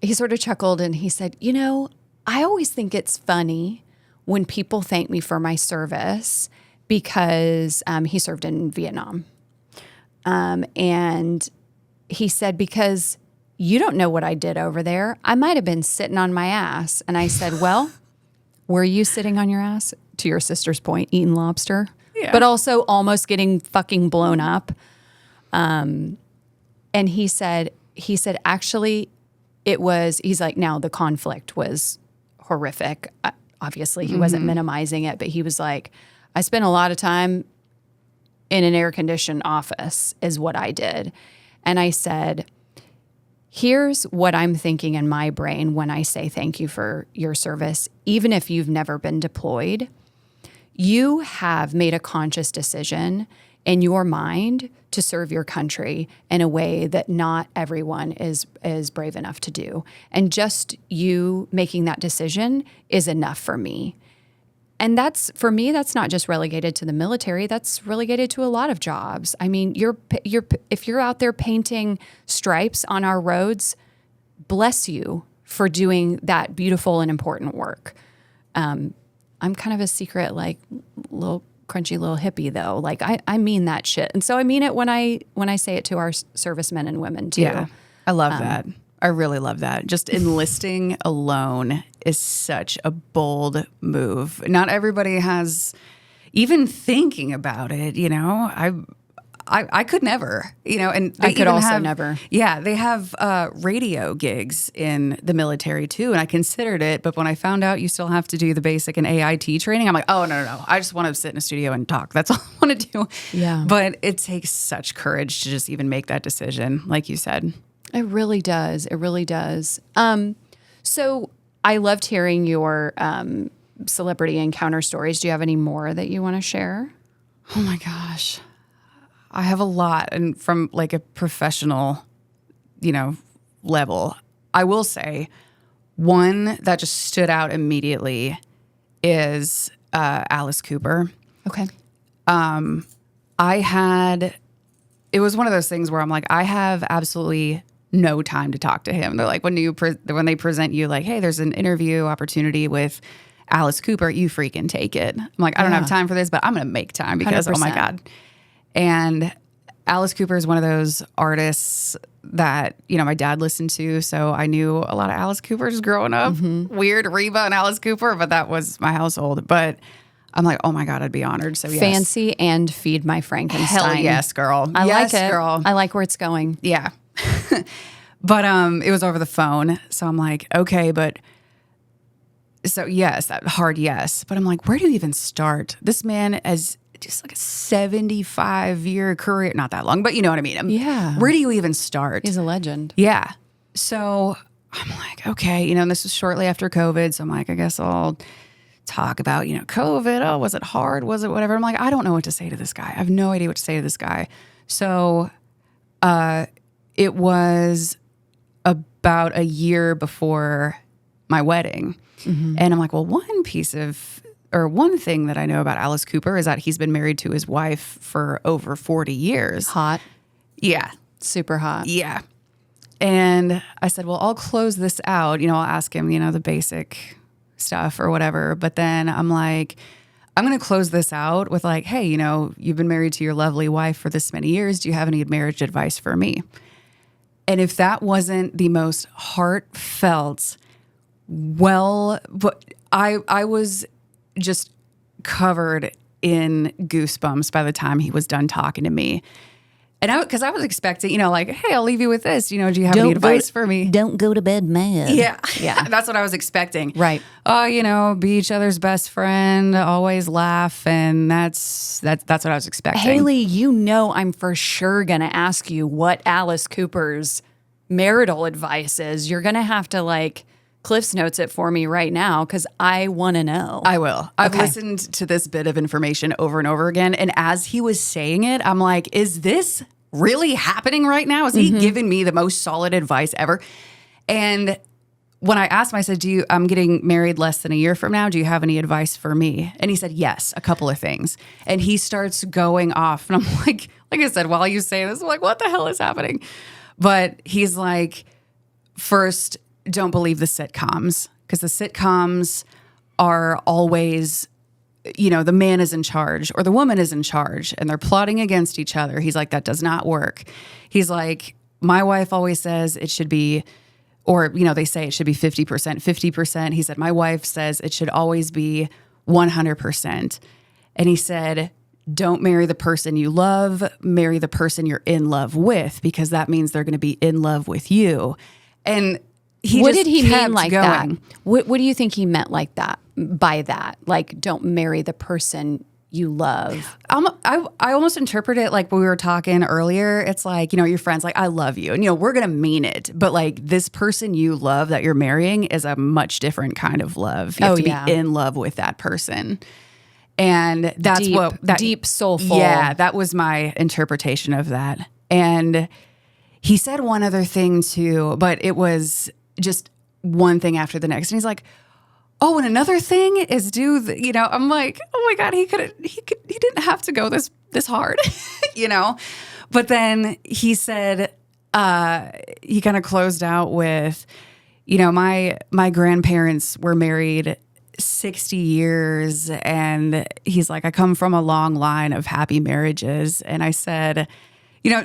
he sort of chuckled and he said, "I always think it's funny when people thank me for my service," because he served in Vietnam. And he said, "Because you don't know what I did over there. I might have been sitting on my ass." And I said, "Well, were you sitting on your ass?" To your sister's point, eating lobster, but also almost getting fucking blown up. And he said, actually, he's like, now the conflict was horrific. Obviously, he wasn't minimizing it, but he was like, "I spent a lot of time in an air-conditioned office is what I did. And I said, here's what I'm thinking in my brain when I say thank you for your service. Even if you've never been deployed, you have made a conscious decision in your mind to serve your country in a way that not everyone is brave enough to do. And just you making that decision is enough for me. And that's, for me, that's not just relegated to the military. That's relegated to a lot of jobs. I mean, if you're out there painting stripes on our roads, bless you for doing that beautiful and important work. I'm kind of a secret, like, little crunchy little hippie, though. Like, I mean that shit. And so I mean it when I say it to our servicemen and women, too. Yeah, I love that. I really love that. Just enlisting alone is such a bold move. Not everybody has, even thinking about it, you know, I could never, you know, and I could also never. Yeah, they have radio gigs in the military too, and I considered it, but when I found out you still have to do the basic and AIT training, I'm like, oh, no. I just want to sit in a studio and talk. That's all I want to do. Yeah. But it takes such courage to just even make that decision, like you said. It really does. It really does. So I loved hearing your celebrity encounter stories. Do you have any more that you want to share? Oh my gosh. I have a lot, and from like a professional, you know, level. I will say one that just stood out immediately is Alice Cooper. Okay. It was one of those things where I'm like, I have absolutely no time to talk to him. They're like, when they present you like, hey, there's an interview opportunity with Alice Cooper, you freaking take it. I'm like, I don't have time for this, but I'm going to make time because, 100%. oh my God. And Alice Cooper is one of those artists that, you know, my dad listened to. So I knew a lot of Alice Coopers growing up. Mm-hmm. Weird Reba and Alice Cooper, but that was my household. But I'm like, oh my God, I'd be honored. So yes. Fancy and Feed My Frankenstein. Hell yes, girl. I yes, like it. Girl. I like where it's going. Yeah. But it was over the phone. So I'm like, okay, but so yes, that hard yes. But I'm like, where do you even start? This man has just like a 75-year career, not that long, but you know what I mean? Yeah. Where do you even start? He's a legend. Yeah. So I'm like, okay, you know, and this was shortly after COVID. So I'm like, I guess I'll talk about, you know, COVID. Oh, was it hard? Was it whatever? I'm like, I don't know what to say to this guy. I have no idea what to say to this guy. So it was about a year before my wedding. Mm-hmm. And I'm like, well, one thing that I know about Alice Cooper is that he's been married to his wife for over 40 years. Hot. Yeah. Super hot. Yeah. And I said, well, I'll close this out. You know, I'll ask him, you know, the basic stuff or whatever. But then I'm like, I'm going to close this out with like, hey, you know, you've been married to your lovely wife for this many years. Do you have any marriage advice for me? And if that wasn't the most heartfelt, but I was just covered in goosebumps by the time he was done talking to me. And because I was expecting, you know, like, hey, I'll leave you with this. You know, do you have any advice for me? Don't go to bed mad. Yeah. Yeah. That's what I was expecting. Right. Oh, you know, be each other's best friend, always laugh. And that's what I was expecting. Hayley, you know I'm for sure going to ask you what Alice Cooper's marital advice is. You're going to have to like Cliff's Notes it for me right now because I want to know. I will. I've Okay. listened to this bit of information over and over again. And as he was saying it, I'm like, is this really happening right now? Is he giving me the most solid advice ever? And when I asked him, I said, I'm getting married less than a year from now. Do you have any advice for me? And he said, yes, a couple of things. And he starts going off. And I'm like I said, while you say this, I'm like, what the hell is happening? But he's like, first, don't believe the sitcoms because the sitcoms are always, you know, the man is in charge or the woman is in charge and they're plotting against each other. He's like, that does not work. He's like, my wife always says it should be, or, you know, they say it should be 50%, 50%. He said, my wife says it should always be 100%. And he said, don't marry the person you love, marry the person you're in love with, because that means they're going to be in love with you. And what did he mean like going. that? What do you think he meant like that, by that? Like, don't marry the person you love. I almost interpret it like when we were talking earlier. It's like, your friends, like, I love you. And, we're going to mean it. But like this person you love that you're marrying is a much different kind of love. You have to be in love with that person. And that's deep, soulful. Yeah, that was my interpretation of that. And he said one other thing too, but it was just one thing after the next. And he's like, oh, and another thing is I'm like, oh my God, he didn't have to go this hard, But then he said, he kind of closed out with, my grandparents were married 60 years. And he's like, I come from a long line of happy marriages. And I said,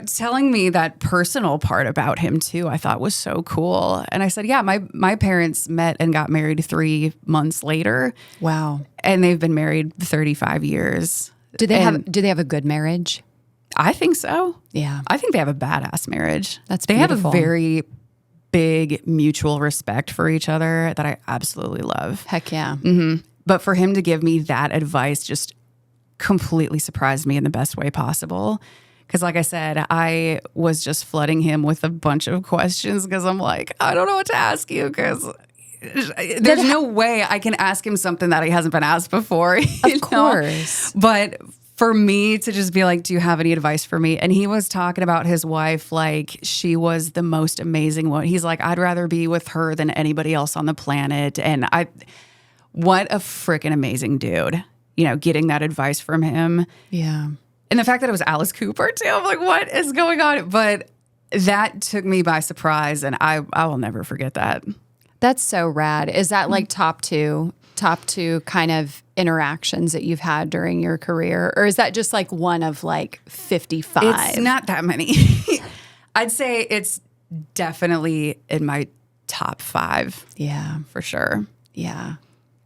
telling me that personal part about him too, I thought was so cool. And I said, yeah, my parents met and got married 3 months later. Wow. And they've been married 35 years. Do they have a good marriage? I think so. Yeah. I think they have a badass marriage. That's They beautiful. have a very big mutual respect for each other that I absolutely love. Heck yeah. Mm-hmm. But for him to give me that advice just completely surprised me in the best way possible. Because like I said, I was just flooding him with a bunch of questions because I'm like, I don't know what to ask you because there's no way I can ask him something that he hasn't been asked before. Of course. But for me to just be like, do you have any advice for me? And he was talking about his wife like she was the most amazing one. He's like, I'd rather be with her than anybody else on the planet. And what a freaking amazing dude, getting that advice from him. Yeah. And the fact that it was Alice Cooper too, I'm like, what is going on? But that took me by surprise, and I will never forget that. That's so rad. Is that like top two kind of interactions that you've had during your career? Or is that just like one of like 55? It's not that many. I'd say it's definitely in my top 5. Yeah. For sure. Yeah.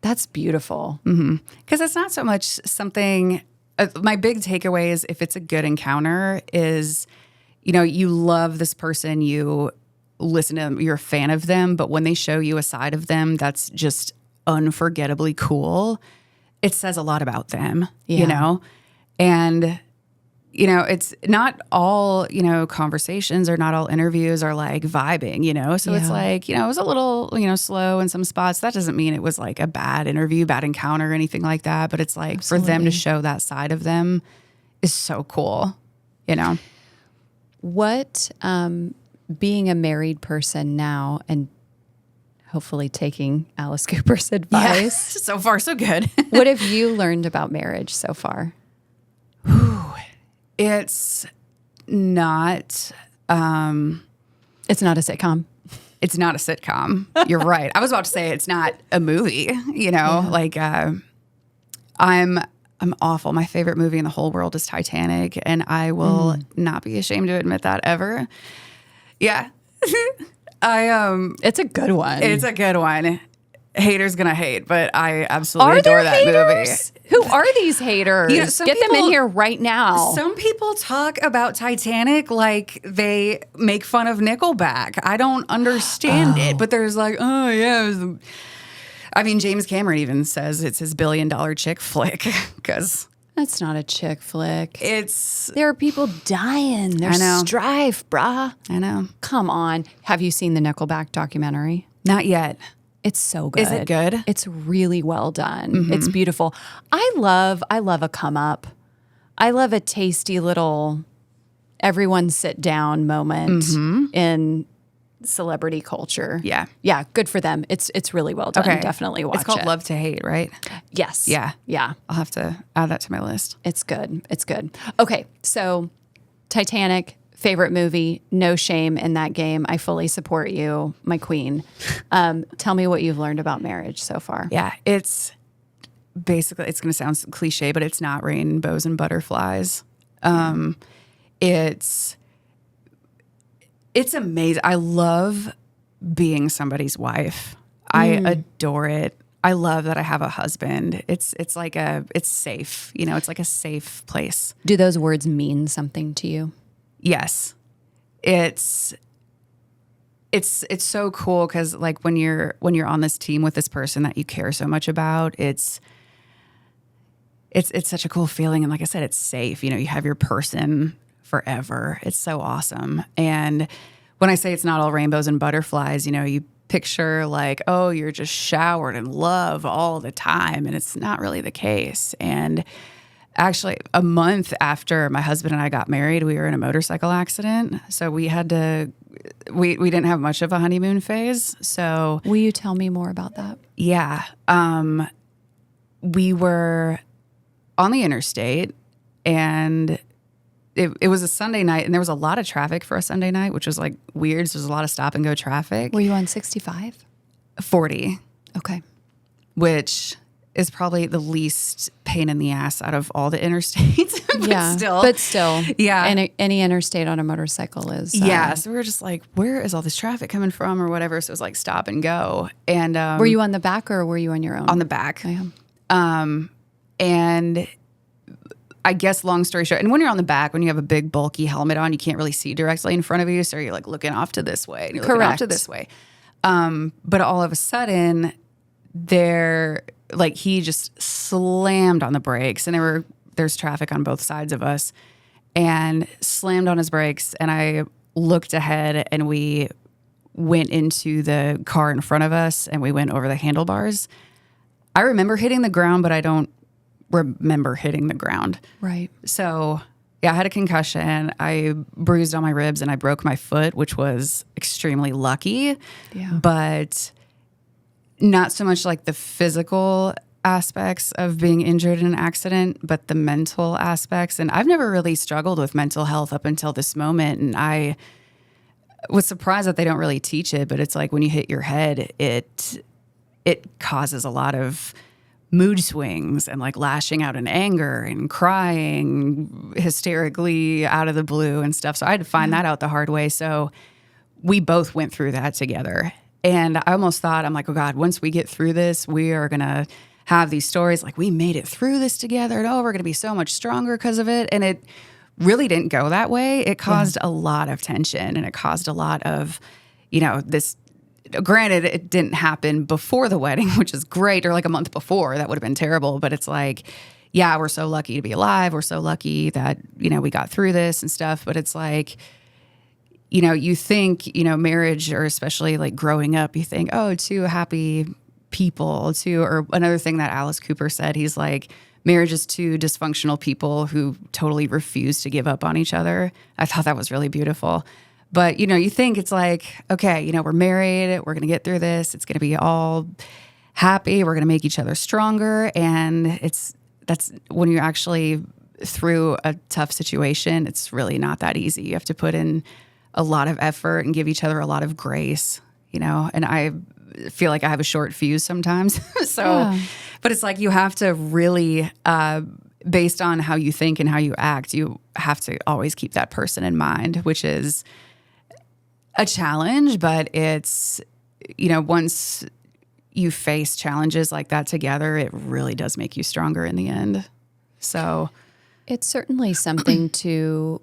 That's beautiful. Because it's not so much something... my big takeaway is if it's a good encounter is, you love this person, you listen to them, you're a fan of them, but when they show you a side of them that's just unforgettably cool, it says a lot about them, And, it's not all, conversations or not all interviews are like vibing, So it's like, it was a little, slow in some spots. That doesn't mean it was like a bad interview, bad encounter or anything like that. But it's like for them to show that side of them is so cool, What, being a married person now and hopefully taking Alice Cooper's advice. So far, so good. What have you learned about marriage so far? It's not... It's not a sitcom. It's not a sitcom. You're right. I was about to say it's not a movie, like I'm awful. My favorite movie in the whole world is Titanic, and I will not be ashamed to admit that ever. Yeah. It's a good one. It's a good one. Haters gonna hate, but I absolutely adore that movie. Who are these haters? Get them in here right now. Some people talk about Titanic like they make fun of Nickelback. I don't understand it, but there's like, oh yeah. I mean, James Cameron even says it's his $1 billion chick flick because that's not a chick flick. There are people dying. There's strife, brah. I know. Come on. Have you seen the Nickelback documentary? Not yet. It's so good. Is it good? It's really well done. It's beautiful. I love a come up. I love a tasty little everyone sit down moment in celebrity culture. Yeah. Yeah, good for them. It's really well done. Okay. Definitely watch it. It's called Love to Hate, right? Yes. Yeah. Yeah. I'll have to add that to my list. It's good. It's good. Okay, so Titanic, favorite movie, no shame in that game. I fully support you, my queen. Tell me what you've learned about marriage so far. Yeah, it's basically, it's going to sound cliche, but it's not rainbows and butterflies. It's amazing. I love being somebody's wife. I adore it. I love that I have a husband. It's safe. It's like a safe place. Do those words mean something to you? Yes. It's so cool because like when you're on this team with this person that you care so much about, it's such a cool feeling. And like I said, it's safe. You have your person forever. It's so awesome. And when I say it's not all rainbows and butterflies, you picture like, oh, you're just showered in love all the time. And it's not really the case. And actually, a month after my husband and I got married, we were in a motorcycle accident. So we had to, we didn't have much of a honeymoon phase. So will you tell me more about that? yeah. We were on the interstate, and it was a Sunday night, and there was a lot of traffic for a Sunday night, which was like weird. So there's a lot of stop and go traffic. Were you on 65? 40. Okay. Which is probably the least pain in the ass out of all the interstates. But still. Yeah. And any interstate on a motorcycle is. Yeah. So we were just like, where is all this traffic coming from or whatever? So it was like stop and go. And were you on the back or were you on your own? On the back. Yeah. And I guess long story short, and when you're on the back, when you have a big bulky helmet on, you can't really see directly in front of you. So you're like looking off to this way. And you're looking off to this way. But all of a sudden he just slammed on the brakes, and there's traffic on both sides of us, and slammed on his brakes. And I looked ahead, and we went into the car in front of us, and we went over the handlebars. I remember hitting the ground, but I don't remember hitting the ground. Right. So yeah, I had a concussion. I bruised all my ribs, and I broke my foot, which was extremely lucky. Yeah. But not so much like the physical aspects of being injured in an accident, but the mental aspects. And I've never really struggled with mental health up until this moment. And I was surprised that they don't really teach it, but it's like when you hit your head, it causes a lot of mood swings and like lashing out in anger and crying hysterically out of the blue and stuff. So I had to find that out the hard way. So we both went through that together. And I almost thought, I'm like, oh God, once we get through this, we are going to have these stories like we made it through this together, and oh, we're going to be so much stronger because of it. And it really didn't go that way. It caused a lot of tension, and it caused a lot of, this. Granted, it didn't happen before the wedding, which is great, or like a month before. That would have been terrible. But it's like, yeah, we're so lucky to be alive. We're so lucky that, we got through this and stuff. But it's like, you think, marriage, or especially like growing up, you think, oh, two happy people, or another thing that Alice Cooper said, he's like, marriage is two dysfunctional people who totally refuse to give up on each other. I thought that was really beautiful. But, you think it's like, okay, we're married, we're going to get through this. It's going to be all happy. We're going to make each other stronger. And that's when you're actually through a tough situation, it's really not that easy. You have to put in a lot of effort and give each other a lot of grace, and I feel like I have a short fuse sometimes. But it's like you have to really, based on how you think and how you act, you have to always keep that person in mind, which is a challenge, but it's, once you face challenges like that together, it really does make you stronger in the end. So it's certainly something to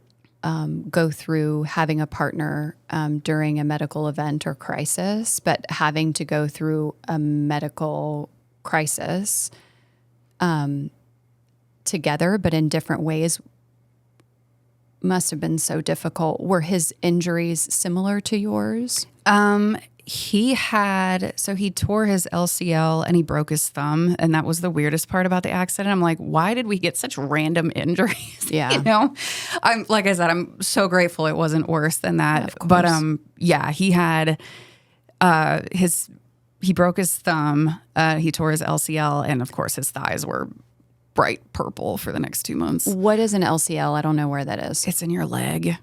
go through having a partner during a medical event or crisis, but having to go through a medical crisis together, but in different ways, must have been so difficult. Were his injuries similar to yours? He tore his LCL and he broke his thumb. And that was the weirdest part about the accident. I'm like, why did we get such random injuries? Yeah. Like I said, I'm so grateful it wasn't worse than that. But he had he broke his thumb, he tore his LCL, and of course his thighs were bright purple for the next 2 months. What is an LCL? I don't know where that is. It's in your leg.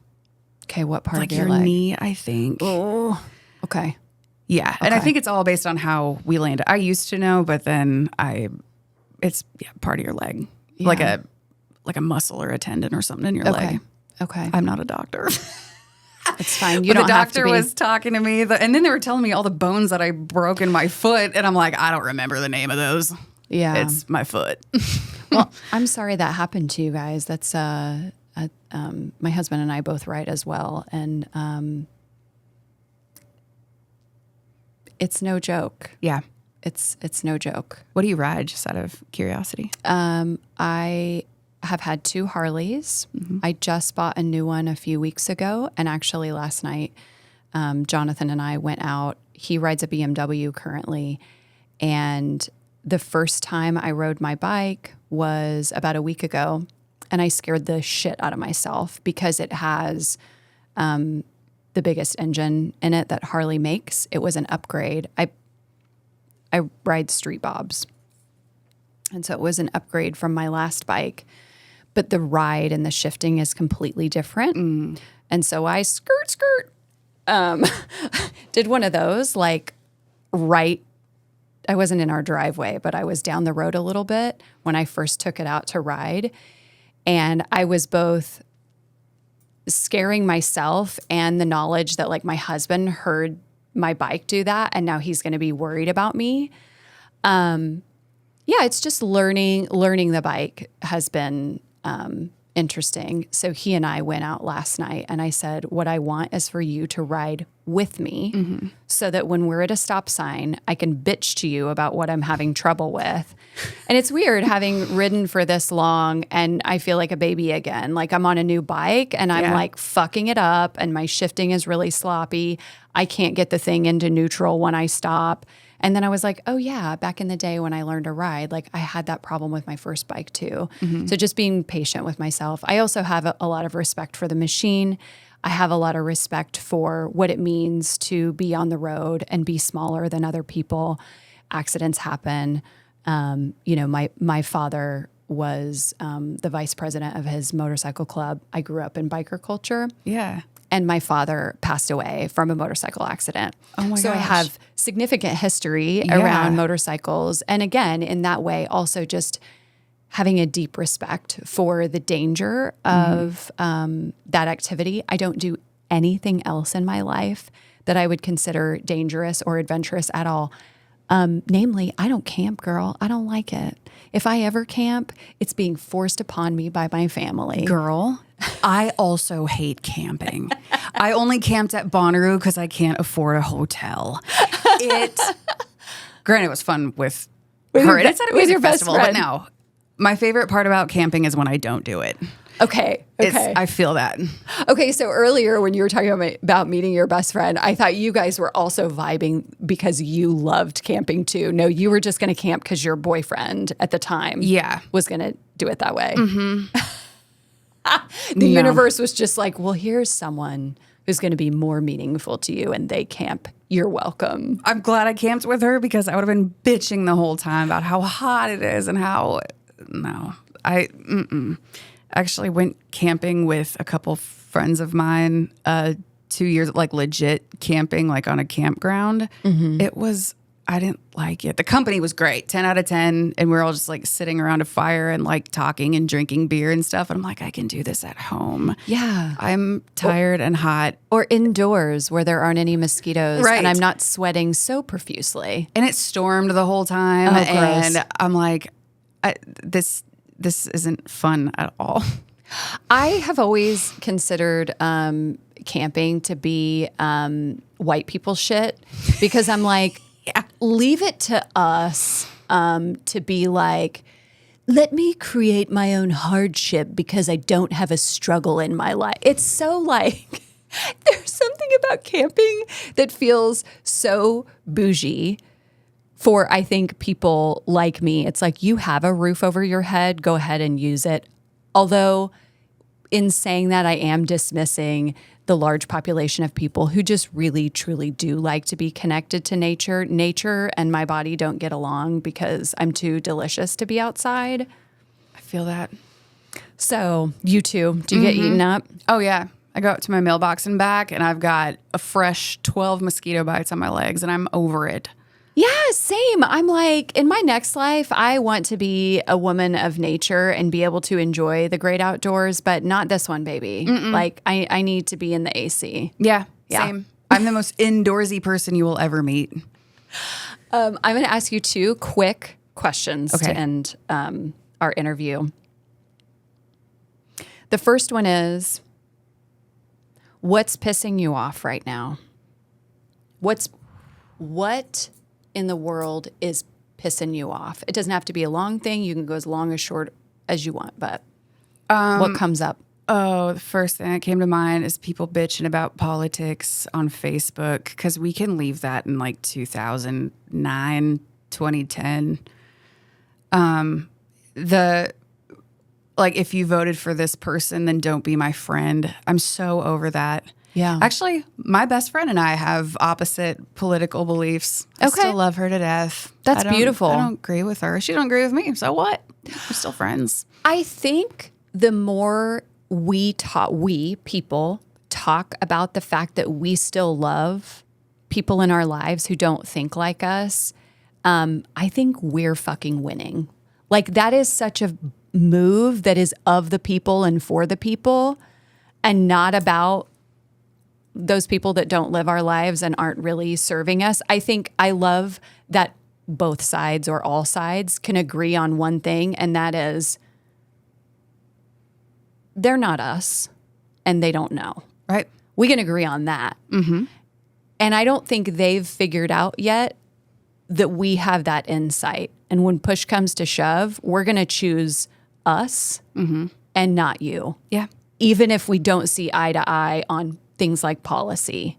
Okay, what part like of your your leg? knee, I think. Oh, okay. Yeah, and I think it's all based on how we landed. I used to know, but then it's part of your leg, like a muscle or a tendon or something in your leg. Okay. I'm not a doctor. It's fine. The doctor was talking to me, and then they were telling me all the bones that I broke in my foot, and I'm like, I don't remember the name of those. Yeah, it's my foot. Well, I'm sorry that happened to you guys. That's my husband and I both write as well, and it's no joke. Yeah. It's no joke. What do you ride, just out of curiosity? I have had 2 Harleys. I just bought a new one a few weeks ago. And actually last night, Jonathan and I went out. He rides a BMW currently. And the first time I rode my bike was about a week ago. And I scared the shit out of myself because it has the biggest engine in it that Harley makes. It was an upgrade. I ride street bobs. And so it was an upgrade from my last bike. But the ride and the shifting is completely different. And so I did one of those, like I wasn't in our driveway, but I was down the road a little bit when I first took it out to ride. And I was both scaring myself and the knowledge that like my husband heard my bike do that and now he's going to be worried about me. Yeah, it's just learning the bike has been interesting. So he and I went out last night and I said, what I want is for you to ride with me so that when we're at a stop sign, I can bitch to you about what I'm having trouble with. And it's weird having ridden for this long and I feel like a baby again. Like I'm on a new bike and I'm like fucking it up and my shifting is really sloppy. I can't get the thing into neutral when I stop. And then I was like, oh yeah, back in the day when I learned to ride, like I had that problem with my first bike too. So just being patient with myself. I also have a lot of respect for the machine. I have a lot of respect for what it means to be on the road and be smaller than other people. Accidents happen. My father was the vice president of his motorcycle club. I grew up in biker culture. Yeah. And my father passed away from a motorcycle accident. Oh my gosh. So I have significant history around motorcycles. And again, in that way, also just having a deep respect for the danger of that activity. I don't do anything else in my life that I would consider dangerous or adventurous at all. Namely, I don't camp, girl. I don't like it. If I ever camp, it's being forced upon me by my family. Girl, I also hate camping. I only camped at Bonnaroo because I can't afford a hotel. Granted, it was fun with her. And it's at a music festival, but no. My favorite part about camping is when I don't do it. Okay. I feel that. Okay, so earlier when you were talking about meeting your best friend, I thought you guys were also vibing because you loved camping too. No, you were just going to camp because your boyfriend at the time was going to do it that way. The universe was just like, well, here's someone who's going to be more meaningful to you and they camp. You're welcome. I'm glad I camped with her because I would have been bitching the whole time about how hot it is and how, I actually went camping with a couple friends of mine 2 years, like legit camping, like on a campground. I didn't like it. The company was great, 10 out of 10. And we were all just like sitting around a fire and like talking and drinking beer and stuff. And I'm like, I can do this at home. Yeah. I'm tired and hot. Or indoors where there aren't any mosquitoes Right. and I'm not sweating so profusely. And it stormed the whole time. Oh, gross. And I'm like, this isn't fun at all. I have always considered camping to be white people shit because I'm like, leave it to us to be like, let me create my own hardship because I don't have a struggle in my life. It's so like, there's something about camping that feels so bougie for, I think, people like me. It's like, you have a roof over your head, go ahead and use it. Although in saying that, I am dismissing the large population of people who just really, truly do like to be connected to nature. Nature and my body don't get along because I'm too delicious to be outside. I feel that. So you too, do you get eaten up? Oh, yeah. I go up to my mailbox and back, and I've got a fresh 12 mosquito bites on my legs, and I'm over it. Yeah, same. I'm like, in my next life, I want to be a woman of nature and be able to enjoy the great outdoors, but not this one, baby. Like, I need to be in the AC. Yeah, same. I'm the most indoorsy person you will ever meet. I'm going to ask you 2 quick questions to end our interview. The first one is, what's pissing you off right now? What in the world is pissing you off? It doesn't have to be a long thing. You can go as long or short as you want, but what comes up? Oh, the first thing that came to mind is people bitching about politics on Facebook, because we can leave that in like 2009, 2010. Like, if you voted for this person, then don't be my friend. I'm so over that. Yeah. Actually, my best friend and I have opposite political beliefs. I Okay. still love her to death. That's beautiful. I don't agree with her. She don't agree with me. So what? We're still friends. I think the more we people talk about the fact that we still love people in our lives who don't think like us, I think we're fucking winning. Like, that is such a move that is of the people and for the people, and not about those people that don't live our lives and aren't really serving us. I think I love that both sides or all sides can agree on one thing, and that is they're not us and they don't know. Right. We can agree on that. Mm-hmm. And I don't think they've figured out yet that we have that insight. And when push comes to shove, we're going to choose us and not you. Yeah. Even if we don't see eye to eye on things like policy.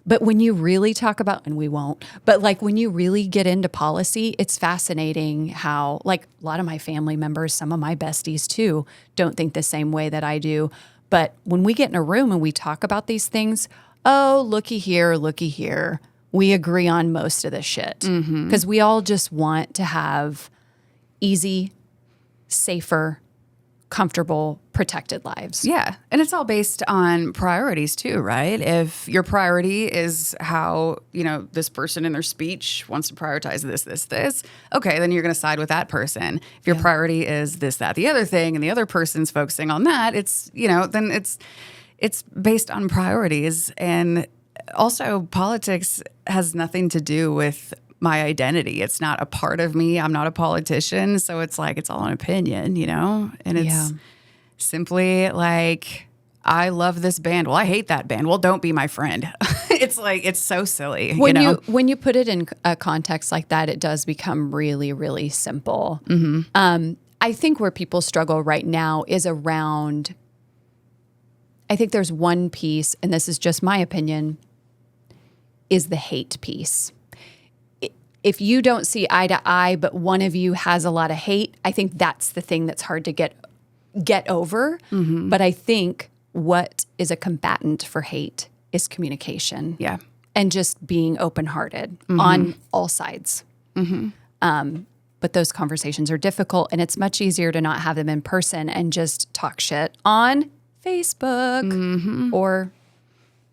But when you really talk about, and we won't, but like when you really get into policy, it's fascinating how, like, a lot of my family members, some of my besties too, don't think the same way that I do. But when we get in a room and we talk about these things, oh, looky here, we agree on most of the shit. Because we all just want to have easy, safer, comfortable, protected lives. Yeah. And it's all based on priorities too, right? If your priority is how, this person in their speech wants to prioritize this, okay, then you're going to side with that person. If your priority is this, that, the other thing, and the other person's focusing on that, it's, then it's based on priorities. And also, politics has nothing to do with my identity. It's not a part of me. I'm not a politician. So it's like, it's all an opinion, And it's simply like, I love this band. Well, I hate that band. Well, don't be my friend. It's like, it's so silly. When you put it in a context like that, it does become really, really simple. I think where people struggle right now is around, I think there's one piece, and this is just my opinion, is the hate piece. If you don't see eye to eye, but one of you has a lot of hate, I think that's the thing that's hard to get over. But I think what is a combatant for hate is communication. Yeah. And just being open-hearted on all sides. But those conversations are difficult, and it's much easier to not have them in person and just talk shit on Facebook or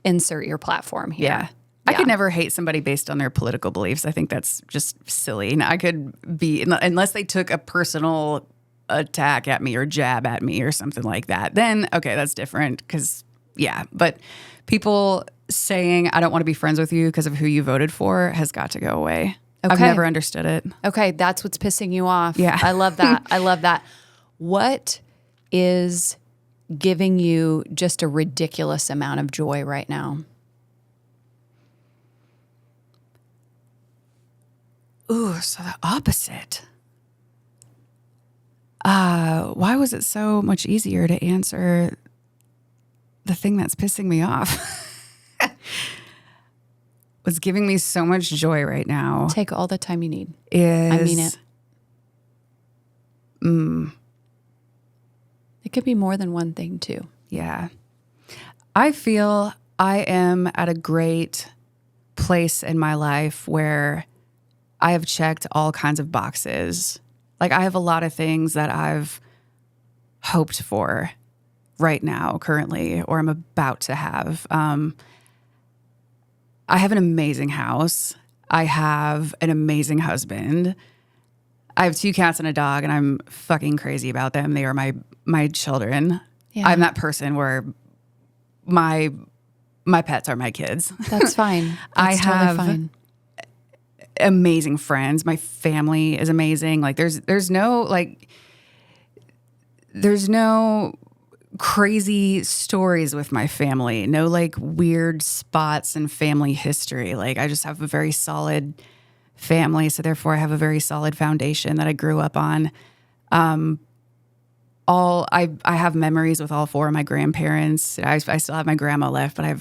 insert your platform here. Yeah. I could never hate somebody based on their political beliefs. I think that's just silly. And I could be, unless they took a personal attack at me or jab at me or something like that, then, okay, that's different. But people saying, I don't want to be friends with you because of who you voted for has got to go away. Okay. I've never understood it. Okay, that's what's pissing you off. Yeah. I love that. I love that. What is giving you just a ridiculous amount of joy right now? Ooh, so the opposite. Why was it so much easier to answer the thing that's pissing me off? What's giving me so much joy right now Take all the time you need. is... I mean it. It could be more than one thing too. Yeah. I feel I am at a great place in my life where I have checked all kinds of boxes. Like, I have a lot of things that I've hoped for right now, currently, or I'm about to have. I have an amazing house. I have an amazing husband. I have 2 cats and a dog, and I'm fucking crazy about them. They are my children. Yeah. I'm that person where my pets are my kids. That's fine. That's have totally fine. Amazing friends. My family is amazing. Like, there's no crazy stories with my family. No like weird spots in family history. Like, I just have a very solid family. So therefore I have a very solid foundation that I grew up on. I have memories with all four of my grandparents. I still have my grandma left, but I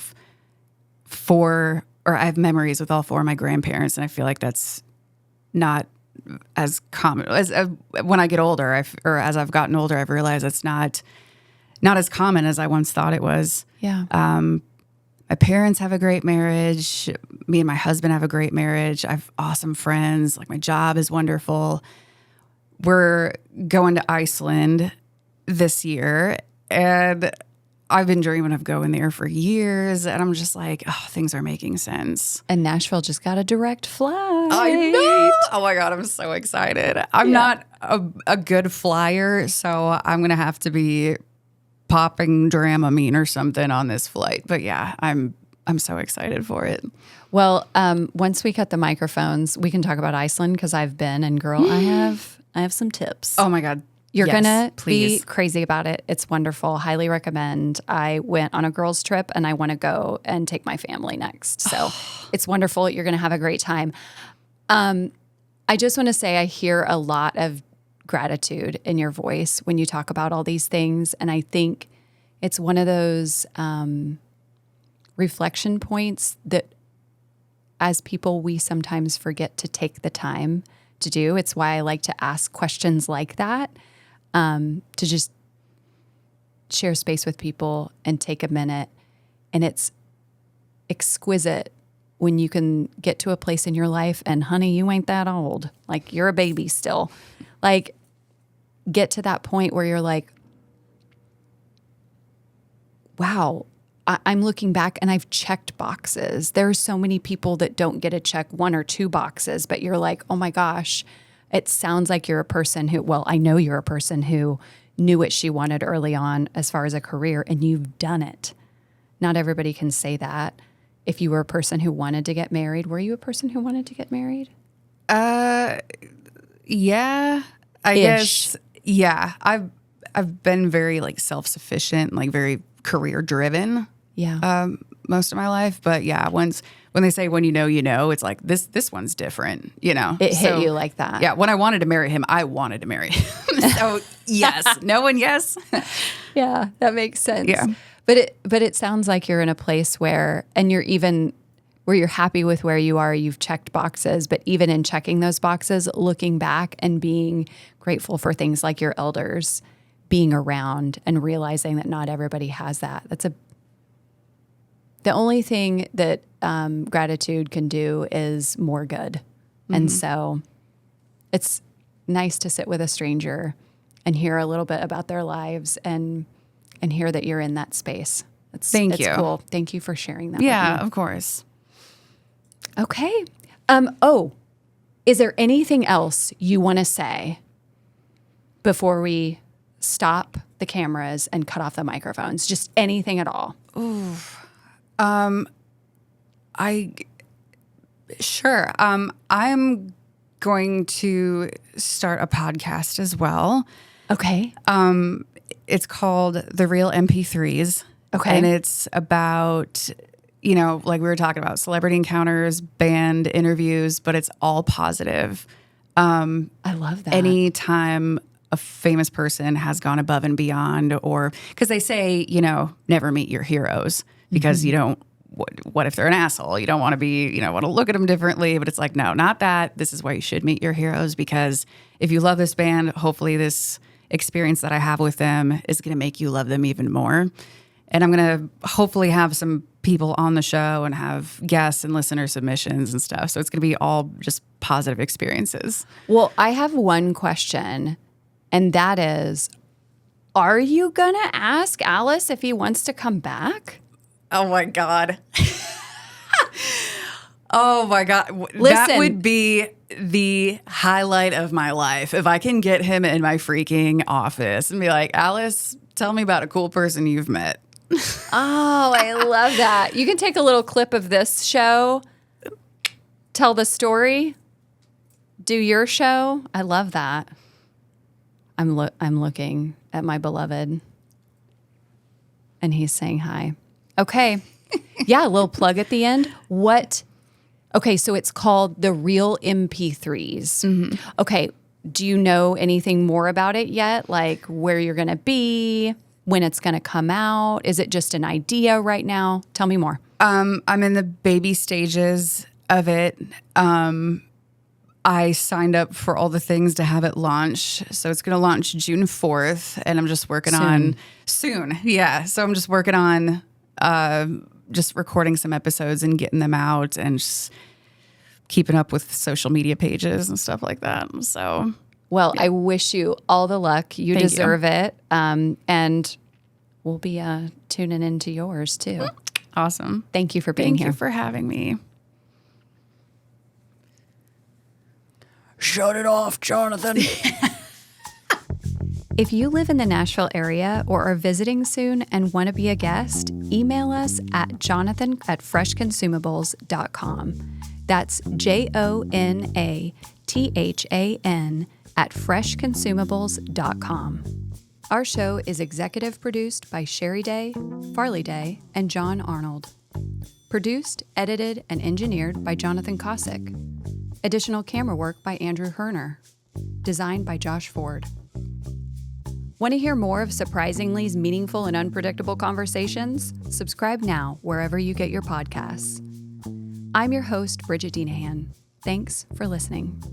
have memories with all four of my grandparents. And I feel like that's not as common as when I get older, or as I've gotten older, I've realized it's not as common as I once thought it was. Yeah. My parents have a great marriage. Me and my husband have a great marriage. I have awesome friends. Like, my job is wonderful. We're going to Iceland this year, and I've been dreaming of going there for years. And I'm just like, oh, things are making sense. And Nashville just got a direct flight. I know. Oh my God, I'm so excited. I'm not a good flyer, so I'm going to have to be popping Dramamine or something on this flight. But yeah, I'm so excited for it. Well, once we cut the microphones, we can talk about Iceland, because I've been, and girl, I have some tips. Oh my God. You're Yes, gonna please. be crazy about it. It's wonderful. Highly recommend. I went on a girls' trip, and I want to go and take my family next. So it's wonderful. You're gonna have a great time. I just want to say I hear a lot of gratitude in your voice when you talk about all these things, and I think it's one of those reflection points that, as people, we sometimes forget to take the time to do. It's why I like to ask questions like that. To just share space with people and take a minute. And it's exquisite when you can get to a place in your life, and honey, you ain't that old. Like, you're a baby still. Like, get to that point where you're like, wow, I'm looking back and I've checked boxes. There are so many people that don't get to check one or two boxes, but you're like, oh my gosh, it sounds like you're a person who, well, I know you're a person who knew what she wanted early on as far as a career, and you've done it. Not everybody can say that. If you were a person who wanted to get married, were you a person who wanted to get married? Yeah, I guess. Yeah, I've been very like self-sufficient, like very career driven. Yeah. Most of my life, but yeah, when they say when you know, it's like this one's different, you know. It hit you like that. Yeah, when I wanted to marry him, I wanted to marry him. So yes, no and yes. Yeah, that makes sense. Yeah. But it sounds like you're in a place where you're happy with where you are, you've checked boxes, but even in checking those boxes, looking back and being grateful for things like your elders being around and realizing that not everybody has that. The only thing that gratitude can do is more good. Mm-hmm. And so it's nice to sit with a stranger and hear a little bit about their lives and hear that you're in that space. Thank you. Cool. Thank you for sharing that. Yeah, with me. of course. Okay. Is there anything else you want to say before we stop the cameras and cut off the microphones? Just anything at all? Sure. I'm going to start a podcast as well. Okay. It's called The Real MP3s. Okay. And it's about, like we were talking about, celebrity encounters, band interviews, but it's all positive. I love that. Anytime a famous person has gone above and beyond, or because they say, never meet your heroes because you don't, what if they're an asshole? You don't want to be, want to look at them differently, but it's like, no, not that. This is why you should meet your heroes, because if you love this band, hopefully this experience that I have with them is going to make you love them even more. And I'm going to hopefully have some people on the show and have guests and listener submissions and stuff. So it's going to be all just positive experiences. Well, I have one question, and that is, are you going to ask Alice if he wants to come back? Oh, my God. Oh, my God. Listen. That would be the highlight of my life. If I can get him in my freaking office and be like, Alice, tell me about a cool person you've met. Oh, I love that. You can take a little clip of this show, tell the story, do your show. I love that. I'm looking at my beloved, and he's saying hi. Okay. Yeah, a little plug at the end. Okay, so it's called the Real MP3s. Okay, do you know anything more about it yet? Like where you're going to be, when it's going to come out? Is it just an idea right now? Tell me more. I'm in the baby stages of it. I signed up for all the things to have it launch. So it's going to launch June 4th, and I'm just working on soon. Yeah. So I'm just working on just recording some episodes and getting them out and just keeping up with social media pages and stuff like that. So, Well, I wish you all the luck. You Thank deserve it. And we'll be tuning into yours too. awesome. Thank you for being Thank here. you for having me. Shut it off, Jonathan. If you live in the Nashville area or are visiting soon and want to be a guest, email us at jonathan@freshconsumables.com. That's JONATHAN@freshconsumables.com. Our show is executive produced by Sherry Day, Farley Day, and John Arnold. Produced, edited, and engineered by Jonathan Cossack. Additional camera work by Andrew Herner. Designed by Josh Ford. Want to hear more of Surprisingly's meaningful and unpredictable conversations? Subscribe now wherever you get your podcasts. I'm your host, Bridget Deanahan. Thanks for listening.